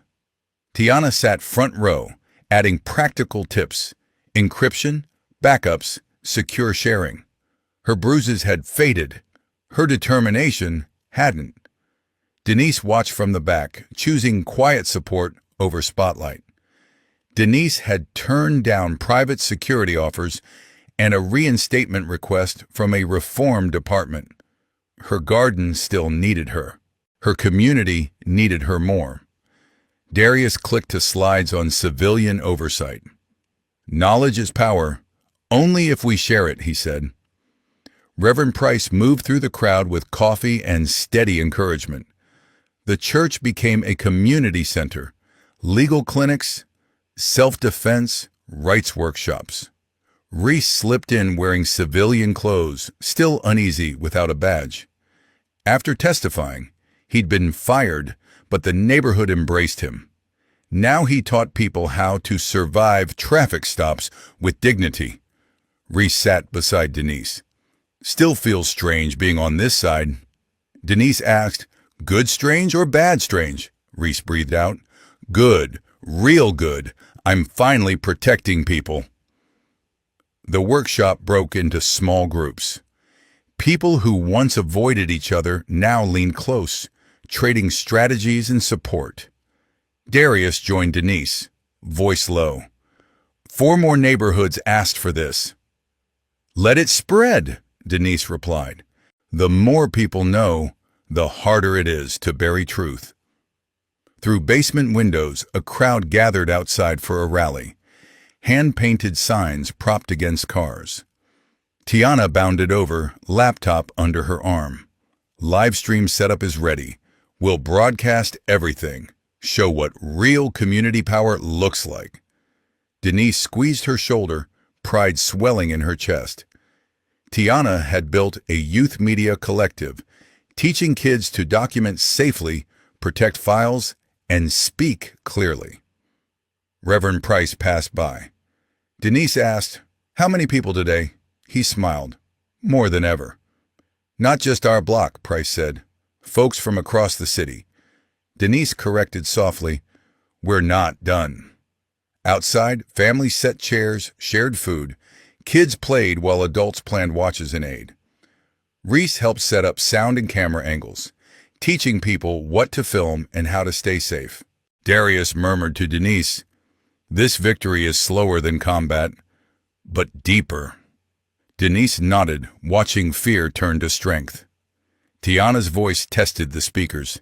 Tiana sat front row, adding practical tips: encryption, backups, secure sharing. Her bruises had faded. Her determination hadn't. Denise watched from the back, choosing quiet support over spotlight. Denise had turned down private security offers and a reinstatement request from a reform department. Her garden still needed her. Her community needed her more. Darius clicked to slides on civilian oversight. Knowledge is power, only if we share it, he said. Reverend Price moved through the crowd with coffee and steady encouragement. The church became a community center, legal clinics, self-defense, rights workshops. Reese slipped in wearing civilian clothes, still uneasy without a badge. After testifying, he'd been fired, but the neighborhood embraced him. Now he taught people how to survive traffic stops with dignity. Reese sat beside Denise. Still feels strange being on this side. Denise asked, good strange or bad strange? Reese breathed out. Good, real good. I'm finally protecting people. The workshop broke into small groups. People who once avoided each other now leaned close, trading strategies and support. Darius joined Denise, voice low. 4 more neighborhoods asked for this. Let it spread, Denise replied. The more people know, the harder it is to bury truth. Through basement windows, a crowd gathered outside for a rally. Hand-painted signs propped against cars. Tiana bounded over, laptop under her arm. Livestream setup is ready. We'll broadcast everything. Show what real community power looks like. Denise squeezed her shoulder, pride swelling in her chest. Tiana had built a youth media collective, teaching kids to document safely, protect files, and speak clearly. Reverend Price passed by. Denise asked, how many people today? He smiled. More than ever. Not just our block, Price said. Folks from across the city. Denise corrected softly, we're not done. Outside, families set chairs, shared food. Kids played while adults planned watches and aid. Reese helped set up sound and camera angles, teaching people what to film and how to stay safe. Darius murmured to Denise, this victory is slower than combat, but deeper. Denise nodded, watching fear turn to strength. Tiana's voice tested the speakers.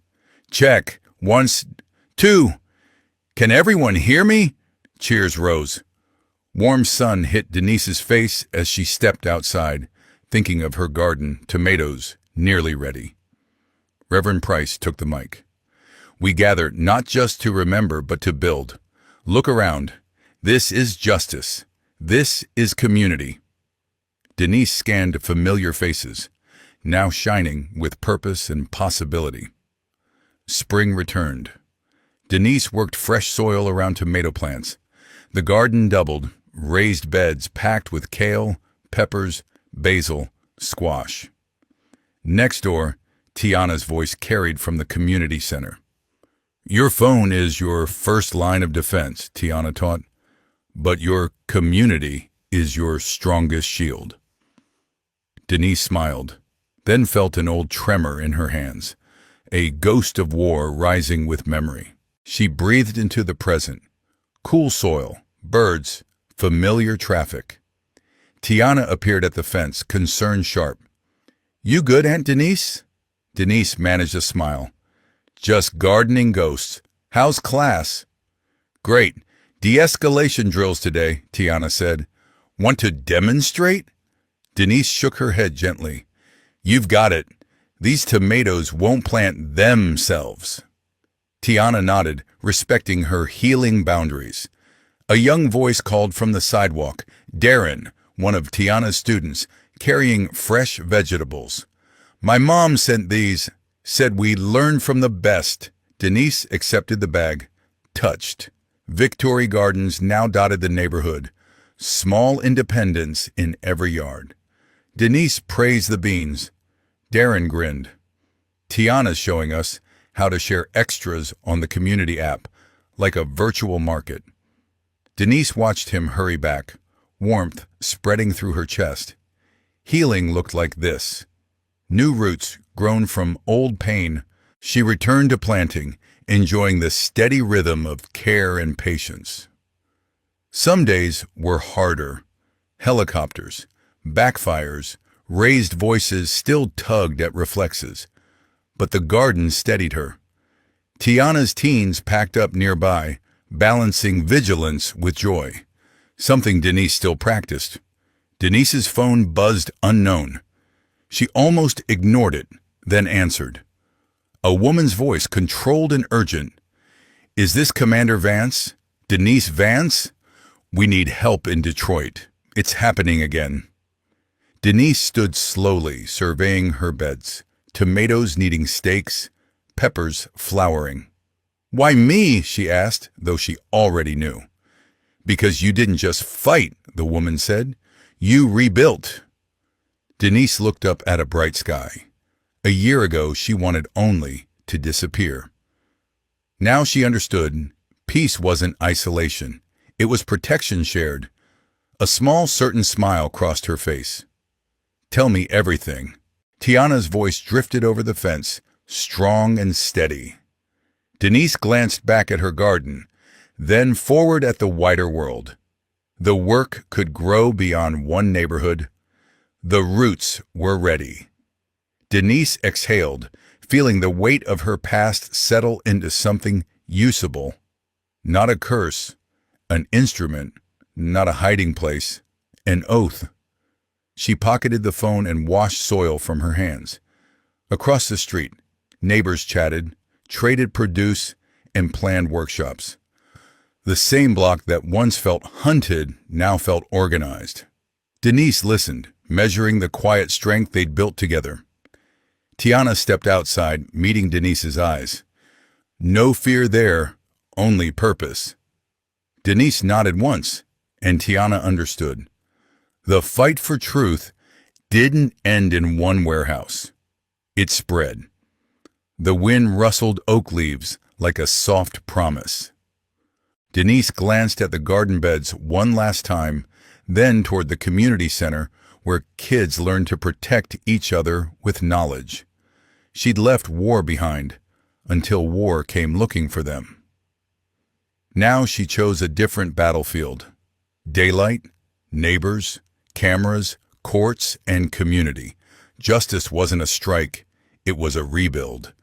Check. 1, 2. Can everyone hear me? Cheers rose. Warm sun hit Denise's face as she stepped outside, thinking of her garden, tomatoes, nearly ready. Reverend Price took the mic. We gather not just to remember, but to build. Look around. This is justice. This is community. Denise scanned familiar faces, now shining with purpose and possibility. Spring returned. Denise worked fresh soil around tomato plants. The garden doubled, raised beds packed with kale, peppers, basil, squash. Next door, Tiana's voice carried from the community center. Your phone is your first line of defense, Tiana taught, but your community is your strongest shield. Denise smiled, then felt an old tremor in her hands, a ghost of war rising with memory. She breathed into the present. Cool soil, birds, familiar traffic. Tiana appeared at the fence, concern sharp. You good, Aunt Denise? Denise managed a smile. Just gardening ghosts. How's class? Great. De-escalation drills today, Tiana said. Want to demonstrate? Denise shook her head gently. You've got it. These tomatoes won't plant themselves. Tiana nodded, respecting her healing boundaries. A young voice called from the sidewalk, Darren, one of Tiana's students, carrying fresh vegetables. My mom sent these, said we learn from the best. Denise accepted the bag, touched. Victory gardens now dotted the neighborhood, small independence in every yard. Denise praised the beans. Darren grinned. Tiana's showing us how to share extras on the community app, like a virtual market. Denise watched him hurry back, warmth spreading through her chest. Healing looked like this. New roots grown from old pain. She returned to planting, enjoying the steady rhythm of care and patience. Some days were harder. Helicopters, backfires, raised voices still tugged at reflexes. But the garden steadied her. Tiana's teens packed up nearby, balancing vigilance with joy, something Denise still practiced. Denise's phone buzzed unknown. She almost ignored it, then answered. A woman's voice, controlled and urgent. Is this Commander Vance? Denise Vance? We need help in Detroit. It's happening again. Denise stood slowly, surveying her beds, tomatoes needing stakes, peppers flowering. Why me? She asked, though she already knew. Because you didn't just fight, the woman said. You rebuilt. Denise looked up at a bright sky. A year ago, she wanted only to disappear. Now she understood peace wasn't isolation. It was protection shared. A small, certain smile crossed her face. Tell me everything. Tiana's voice drifted over the fence, strong and steady. Denise glanced back at her garden, then forward at the wider world. The work could grow beyond one neighborhood. The roots were ready. Denise exhaled, feeling the weight of her past settle into something usable. Not a curse, an instrument, not a hiding place, an oath. She pocketed the phone and washed soil from her hands. Across the street, neighbors chatted, traded produce, and planned workshops. The same block that once felt hunted now felt organized. Denise listened, measuring the quiet strength they'd built together. Tiana stepped outside, meeting Denise's eyes. No fear there, only purpose. Denise nodded once, and Tiana understood. The fight for truth didn't end in one warehouse. It spread. The wind rustled oak leaves like a soft promise. Denise glanced at the garden beds one last time, then toward the community center where kids learned to protect each other with knowledge. She'd left war behind until war came looking for them. Now she chose a different battlefield. Daylight, neighbors, cameras, courts, and community. Justice wasn't a strike, it was a rebuild.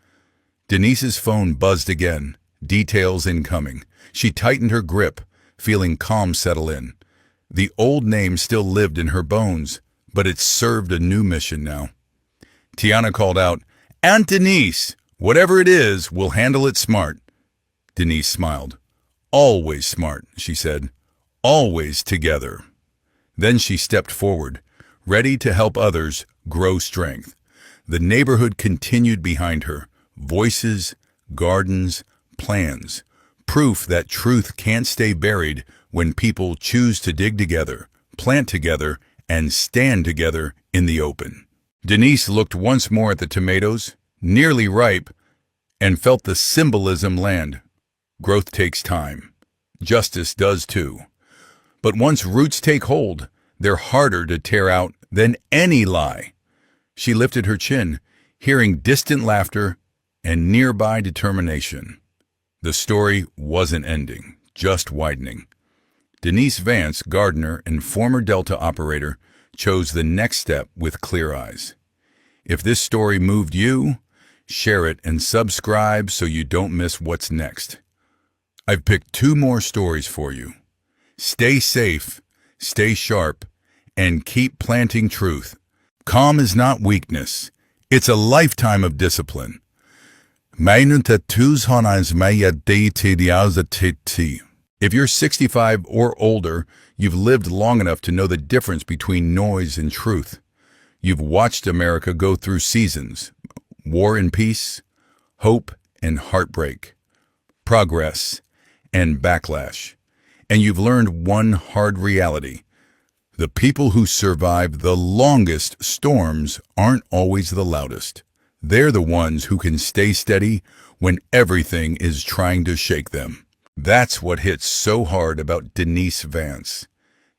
Denise's phone buzzed again, details incoming. She tightened her grip, feeling calm settle in. The old name still lived in her bones, but it served a new mission now. Tiana called out, Aunt Denise, whatever it is, we'll handle it smart. Denise smiled. Always smart, she said. Always together. Then she stepped forward, ready to help others grow strength. The neighborhood continued behind her. Voices, gardens, plans. Proof that truth can't stay buried when people choose to dig together, plant together, and stand together in the open. Denise looked once more at the tomatoes, nearly ripe, and felt the symbolism land. Growth takes time. Justice does too. But once roots take hold, they're harder to tear out than any lie. She lifted her chin, hearing distant laughter and nearby determination. The story wasn't ending, just widening. Denise Vance, gardener and former Delta operator, chose the next step with clear eyes. If this story moved you, share it and subscribe so you don't miss what's next. I've picked 2 more stories for you. Stay safe, stay sharp, and keep planting truth. Calm is not weakness. It's a lifetime of discipline. If If you're 65 or older, you've lived long enough to know the difference between noise and truth. You've watched America go through seasons: war and peace, hope and heartbreak, progress and backlash. And you've learned one hard reality: the people who survive the longest storms aren't always the loudest. They're the ones who can stay steady when everything is trying to shake them. That's what hits so hard about Denise Vance.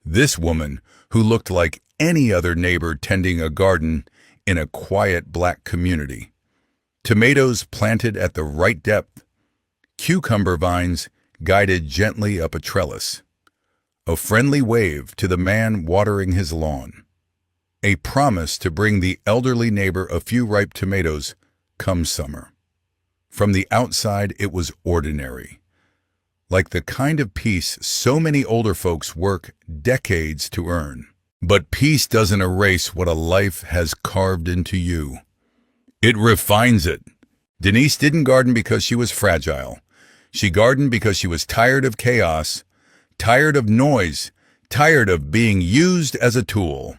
This woman, who looked like any other neighbor tending a garden in a quiet black community. Tomatoes planted at the right depth, cucumber vines guided gently up a trellis, a friendly wave to the man watering his lawn, a promise to bring the elderly neighbor a few ripe tomatoes come summer. From the outside, it was ordinary, like the kind of peace so many older folks work decades to earn. But peace doesn't erase what a life has carved into you. It refines it. Denise didn't garden because she was fragile. She gardened because she was tired of chaos, tired of noise, tired of being used as a tool.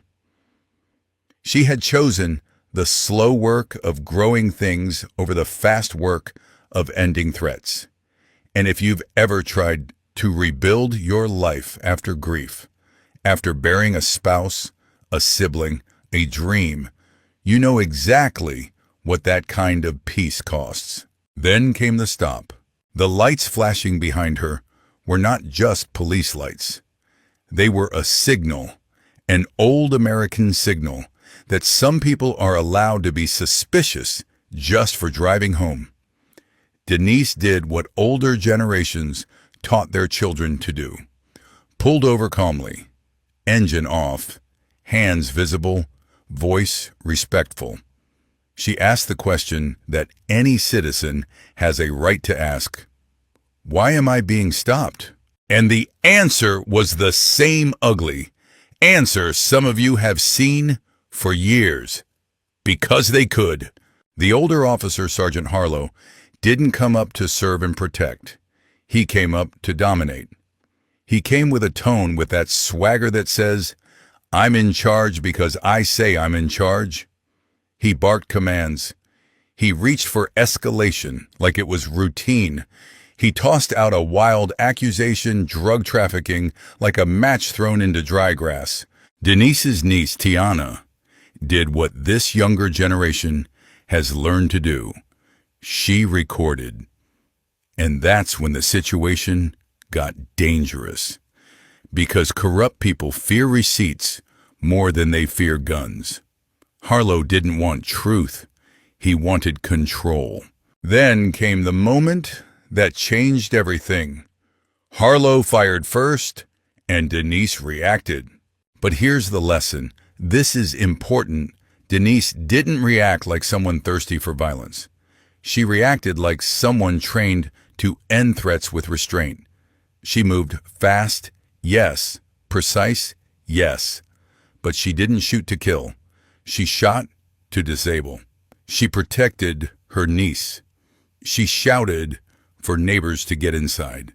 She had chosen the slow work of growing things over the fast work of ending threats. And if you've ever tried to rebuild your life after grief, after burying a spouse, a sibling, a dream, you know exactly what that kind of peace costs. Then came the stop. The lights flashing behind her were not just police lights. They were a signal, an old American signal, that some people are allowed to be suspicious just for driving home. Denise did what older generations taught their children to do. Pulled over calmly, engine off, hands visible, voice respectful. She asked the question that any citizen has a right to ask: why am I being stopped? And the answer was the same ugly answer some of you have seen for years. Because they could. The older officer, Sergeant Harlow, didn't come up to serve and protect. He came up to dominate. He came with a tone, with that swagger that says, "I'm in charge because I say I'm in charge." He barked commands. He reached for escalation like it was routine. He tossed out a wild accusation, drug trafficking, like a match thrown into dry grass. Denise's niece, Tiana, did what this younger generation has learned to do. She recorded. And that's when the situation got dangerous. Because corrupt people fear receipts more than they fear guns. Harlow didn't want truth. He wanted control. Then came the moment that changed everything. Harlow fired first, and Denise reacted. But here's the lesson. This is important. Denise didn't react like someone thirsty for violence. She reacted like someone trained to end threats with restraint. She moved fast, yes. Precise, yes. But she didn't shoot to kill. She shot to disable. She protected her niece. She shouted for neighbors to get inside.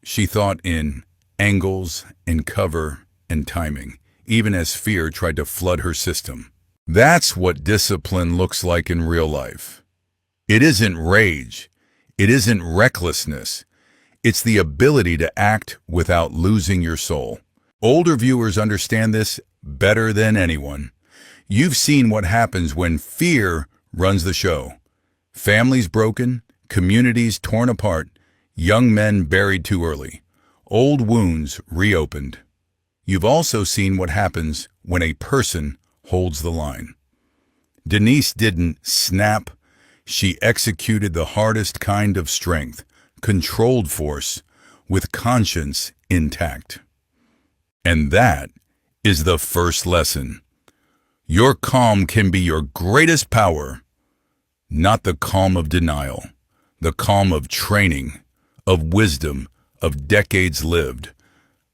She thought in angles and cover and timing, even as fear tried to flood her system. That's what discipline looks like in real life. It isn't rage. It isn't recklessness. It's the ability to act without losing your soul. Older viewers understand this better than anyone. You've seen what happens when fear runs the show. Families broken, communities torn apart, young men buried too early, old wounds reopened. You've also seen what happens when a person holds the line. Denise didn't snap. She executed the hardest kind of strength, controlled force, with conscience intact. And that is the first lesson. Your calm can be your greatest power, not the calm of denial, the calm of training, of wisdom, of decades lived,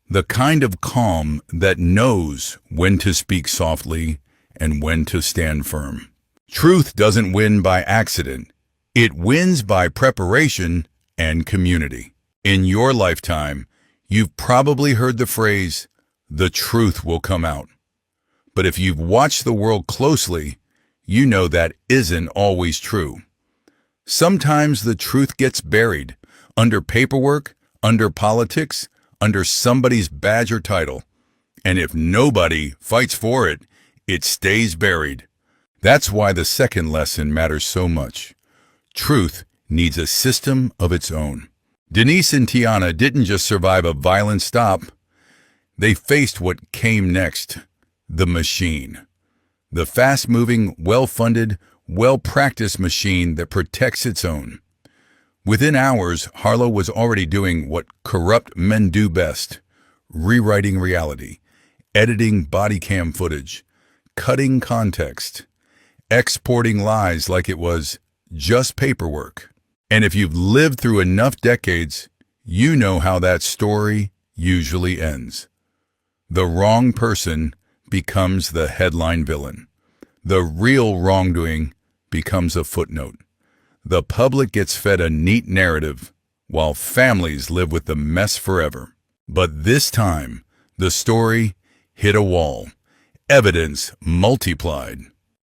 the kind of calm that knows when to speak softly and when to stand firm. Truth doesn't win by accident. It wins by preparation and community. In your lifetime, You've probably heard the phrase, "the truth will come out." But if you've watched the world closely, you know that isn't always true. Sometimes the truth gets buried under paperwork, under politics, under somebody's badge or title. And if nobody fights for it, it stays buried. That's why the second lesson matters so much. Truth needs a system of its own. Denise and Tiana didn't just survive a violent stop. They faced what came next, the machine. The fast-moving, well-funded, well-practiced machine that protects its own. Within hours, Harlow was already doing what corrupt men do best, rewriting reality, editing body cam footage, cutting context, exporting lies like it was just paperwork. And if you've lived through enough decades, you know how that story usually ends. The wrong person becomes the headline villain. The real wrongdoing becomes a footnote. The public gets fed a neat narrative, while families live with the mess forever. But this time, the story hit a wall. Evidence multiplied.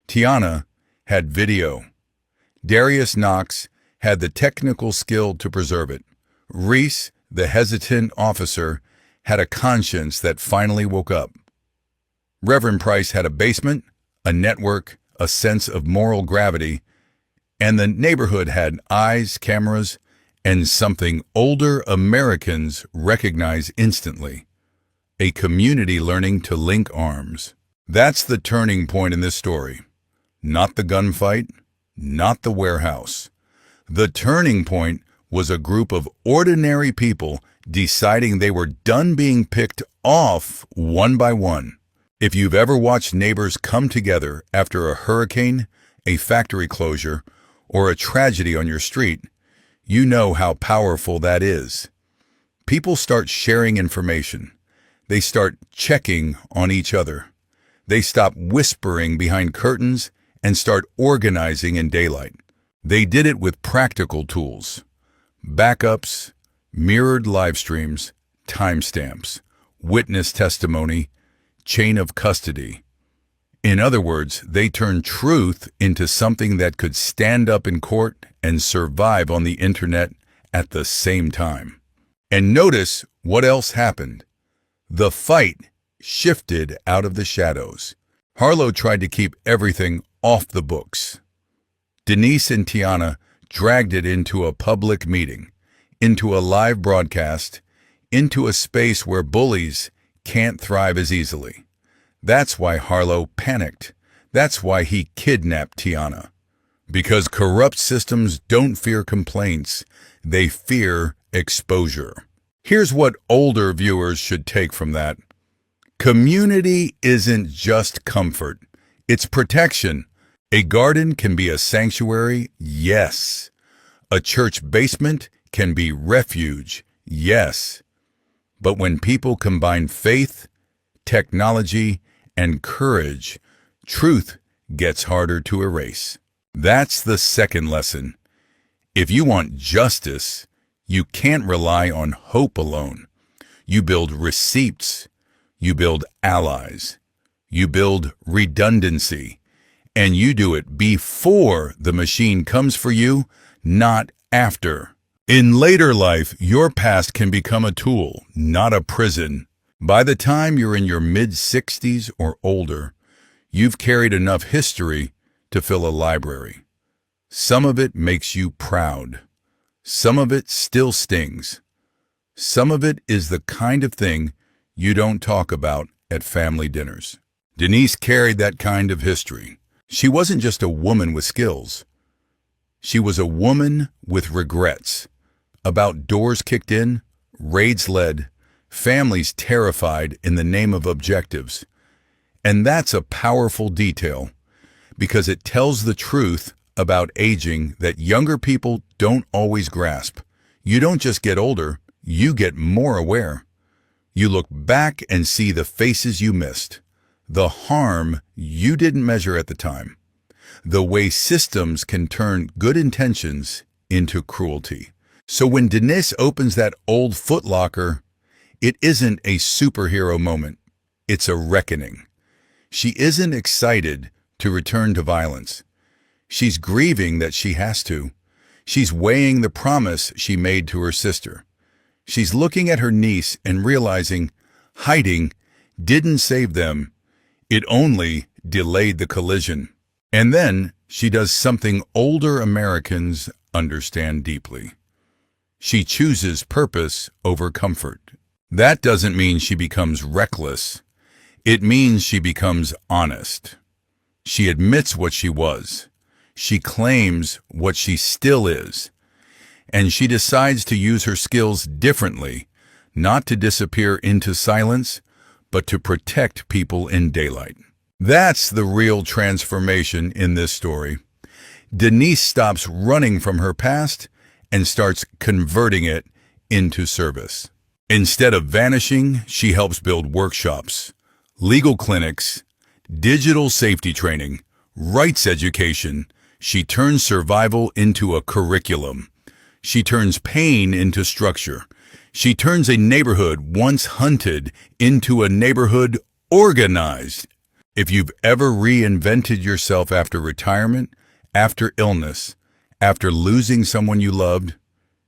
Tiana had video. Darius Knox had the technical skill to preserve it. Reese, the hesitant officer, had a conscience that finally woke up. Reverend Price had a basement, a network, a sense of moral gravity, and the neighborhood had eyes, cameras, and something older Americans recognize instantly: a community learning to link arms. That's the turning point in this story. Not the gunfight, not the warehouse. The turning point was a group of ordinary people deciding they were done being picked off one by one. If you've ever watched neighbors come together after a hurricane, a factory closure, or a tragedy on your street, you know how powerful that is. People start sharing information. They start checking on each other. They stop whispering behind curtains and start organizing in daylight. They did it with practical tools: backups, mirrored live streams, timestamps, witness testimony, chain of custody. In other words, they turned truth into something that could stand up in court and survive on the internet at the same time. And notice what else happened. The fight shifted out of the shadows. Harlow tried to keep everything off the books. Denise and Tiana dragged it into a public meeting, into a live broadcast, into a space where bullies can't thrive as easily. That's why Harlow panicked. That's why he kidnapped Tiana. Because corrupt systems don't fear complaints, they fear exposure. Here's what older viewers should take from that. Community isn't just comfort, it's protection. A garden can be a sanctuary, yes. A church basement can be refuge, yes. But when people combine faith, technology, and courage, truth gets harder to erase. That's the second lesson. If you want justice, you can't rely on hope alone. You build receipts, you build allies, you build redundancy, and you do it before the machine comes for you, not after. In later life, your past can become a tool, not a prison. By the time you're in your mid-60s or older, you've carried enough history to fill a library. Some of it makes you proud. Some of it still stings. Some of it is the kind of thing you don't talk about at family dinners. Denise carried that kind of history. She wasn't just a woman with skills. She was a woman with regrets about doors kicked in, raids led, families terrified in the name of objectives. And that's a powerful detail because it tells the truth about aging that younger people don't always grasp. You don't just get older, you get more aware. You look back and see the faces you missed, the harm you didn't measure at the time, the way systems can turn good intentions into cruelty. So when Denise opens that old footlocker, It isn't a superhero moment. It's a reckoning. She isn't excited to return to violence. She's grieving that she has to. She's weighing the promise she made to her sister. She's looking at her niece and realizing hiding didn't save them. It only delayed the collision. And then she does something older Americans understand deeply. She chooses purpose over comfort. That doesn't mean she becomes reckless. It means she becomes honest. She admits what she was. She claims what she still is. And she decides to use her skills differently, not to disappear into silence, but to protect people in daylight. That's the real transformation in this story. Denise stops running from her past and starts converting it into service. Instead of vanishing, she helps build workshops, legal clinics, digital safety training, rights education. She turns survival into a curriculum. She turns pain into structure. She turns a neighborhood once hunted into a neighborhood organized. If you've ever reinvented yourself after retirement, after illness, after losing someone you loved,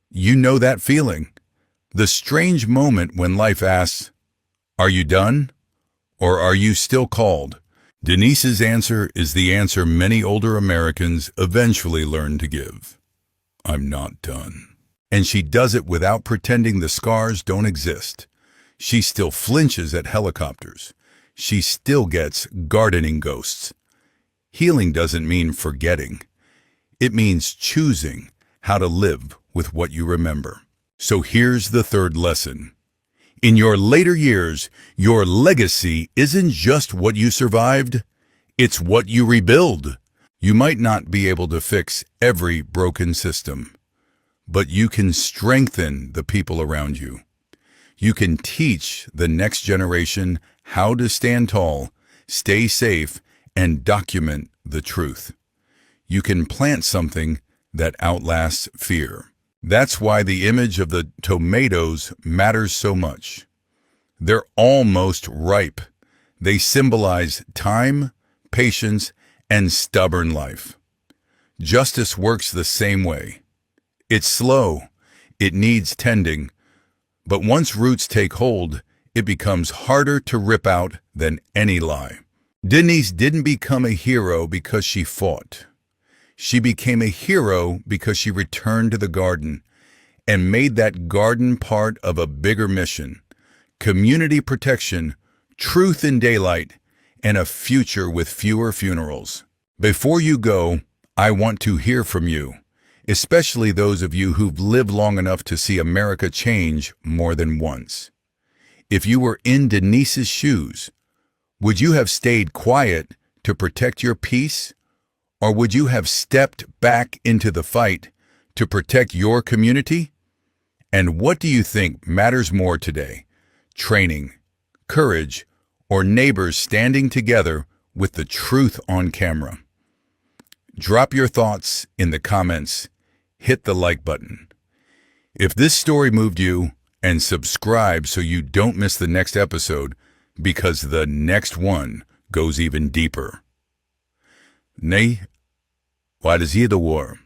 you know that feeling. The strange moment when life asks, "Are you done? Or are you still called?" Denise's answer is the answer many older Americans eventually learn to give. "I'm not done." And she does it without pretending the scars don't exist. She still flinches at helicopters. She still gets gardening ghosts. Healing doesn't mean forgetting. It means choosing how to live with what you remember. So here's the third lesson. In your later years, your legacy isn't just what you survived, it's what you rebuild. You might not be able to fix every broken system, but you can strengthen the people around you. You can teach the next generation how to stand tall, stay safe, and document the truth. You can plant something that outlasts fear. That's why the image of the tomatoes matters so much. They're almost ripe. They symbolize time, patience, and stubborn life. Justice works the same way. It's slow. It needs tending. But once roots take hold, it becomes harder to rip out than any lie. Denise didn't become a hero because she fought. She became a hero because she returned to the garden and made that garden part of a bigger mission: community protection, truth in daylight, and a future with fewer funerals. Before you go, I want to hear from you, especially those of you who've lived long enough to see America change more than once. If you were in Denise's shoes, would you have stayed quiet to protect your peace? Or would you have stepped back into the fight to protect your community? And what do you think matters more today? Training, courage, or neighbors standing together with the truth on camera? Drop your thoughts in the comments. Hit the like button. If this story moved you, and subscribe so you don't miss the next episode, because the next one goes even deeper. Nej, waar is hier de war?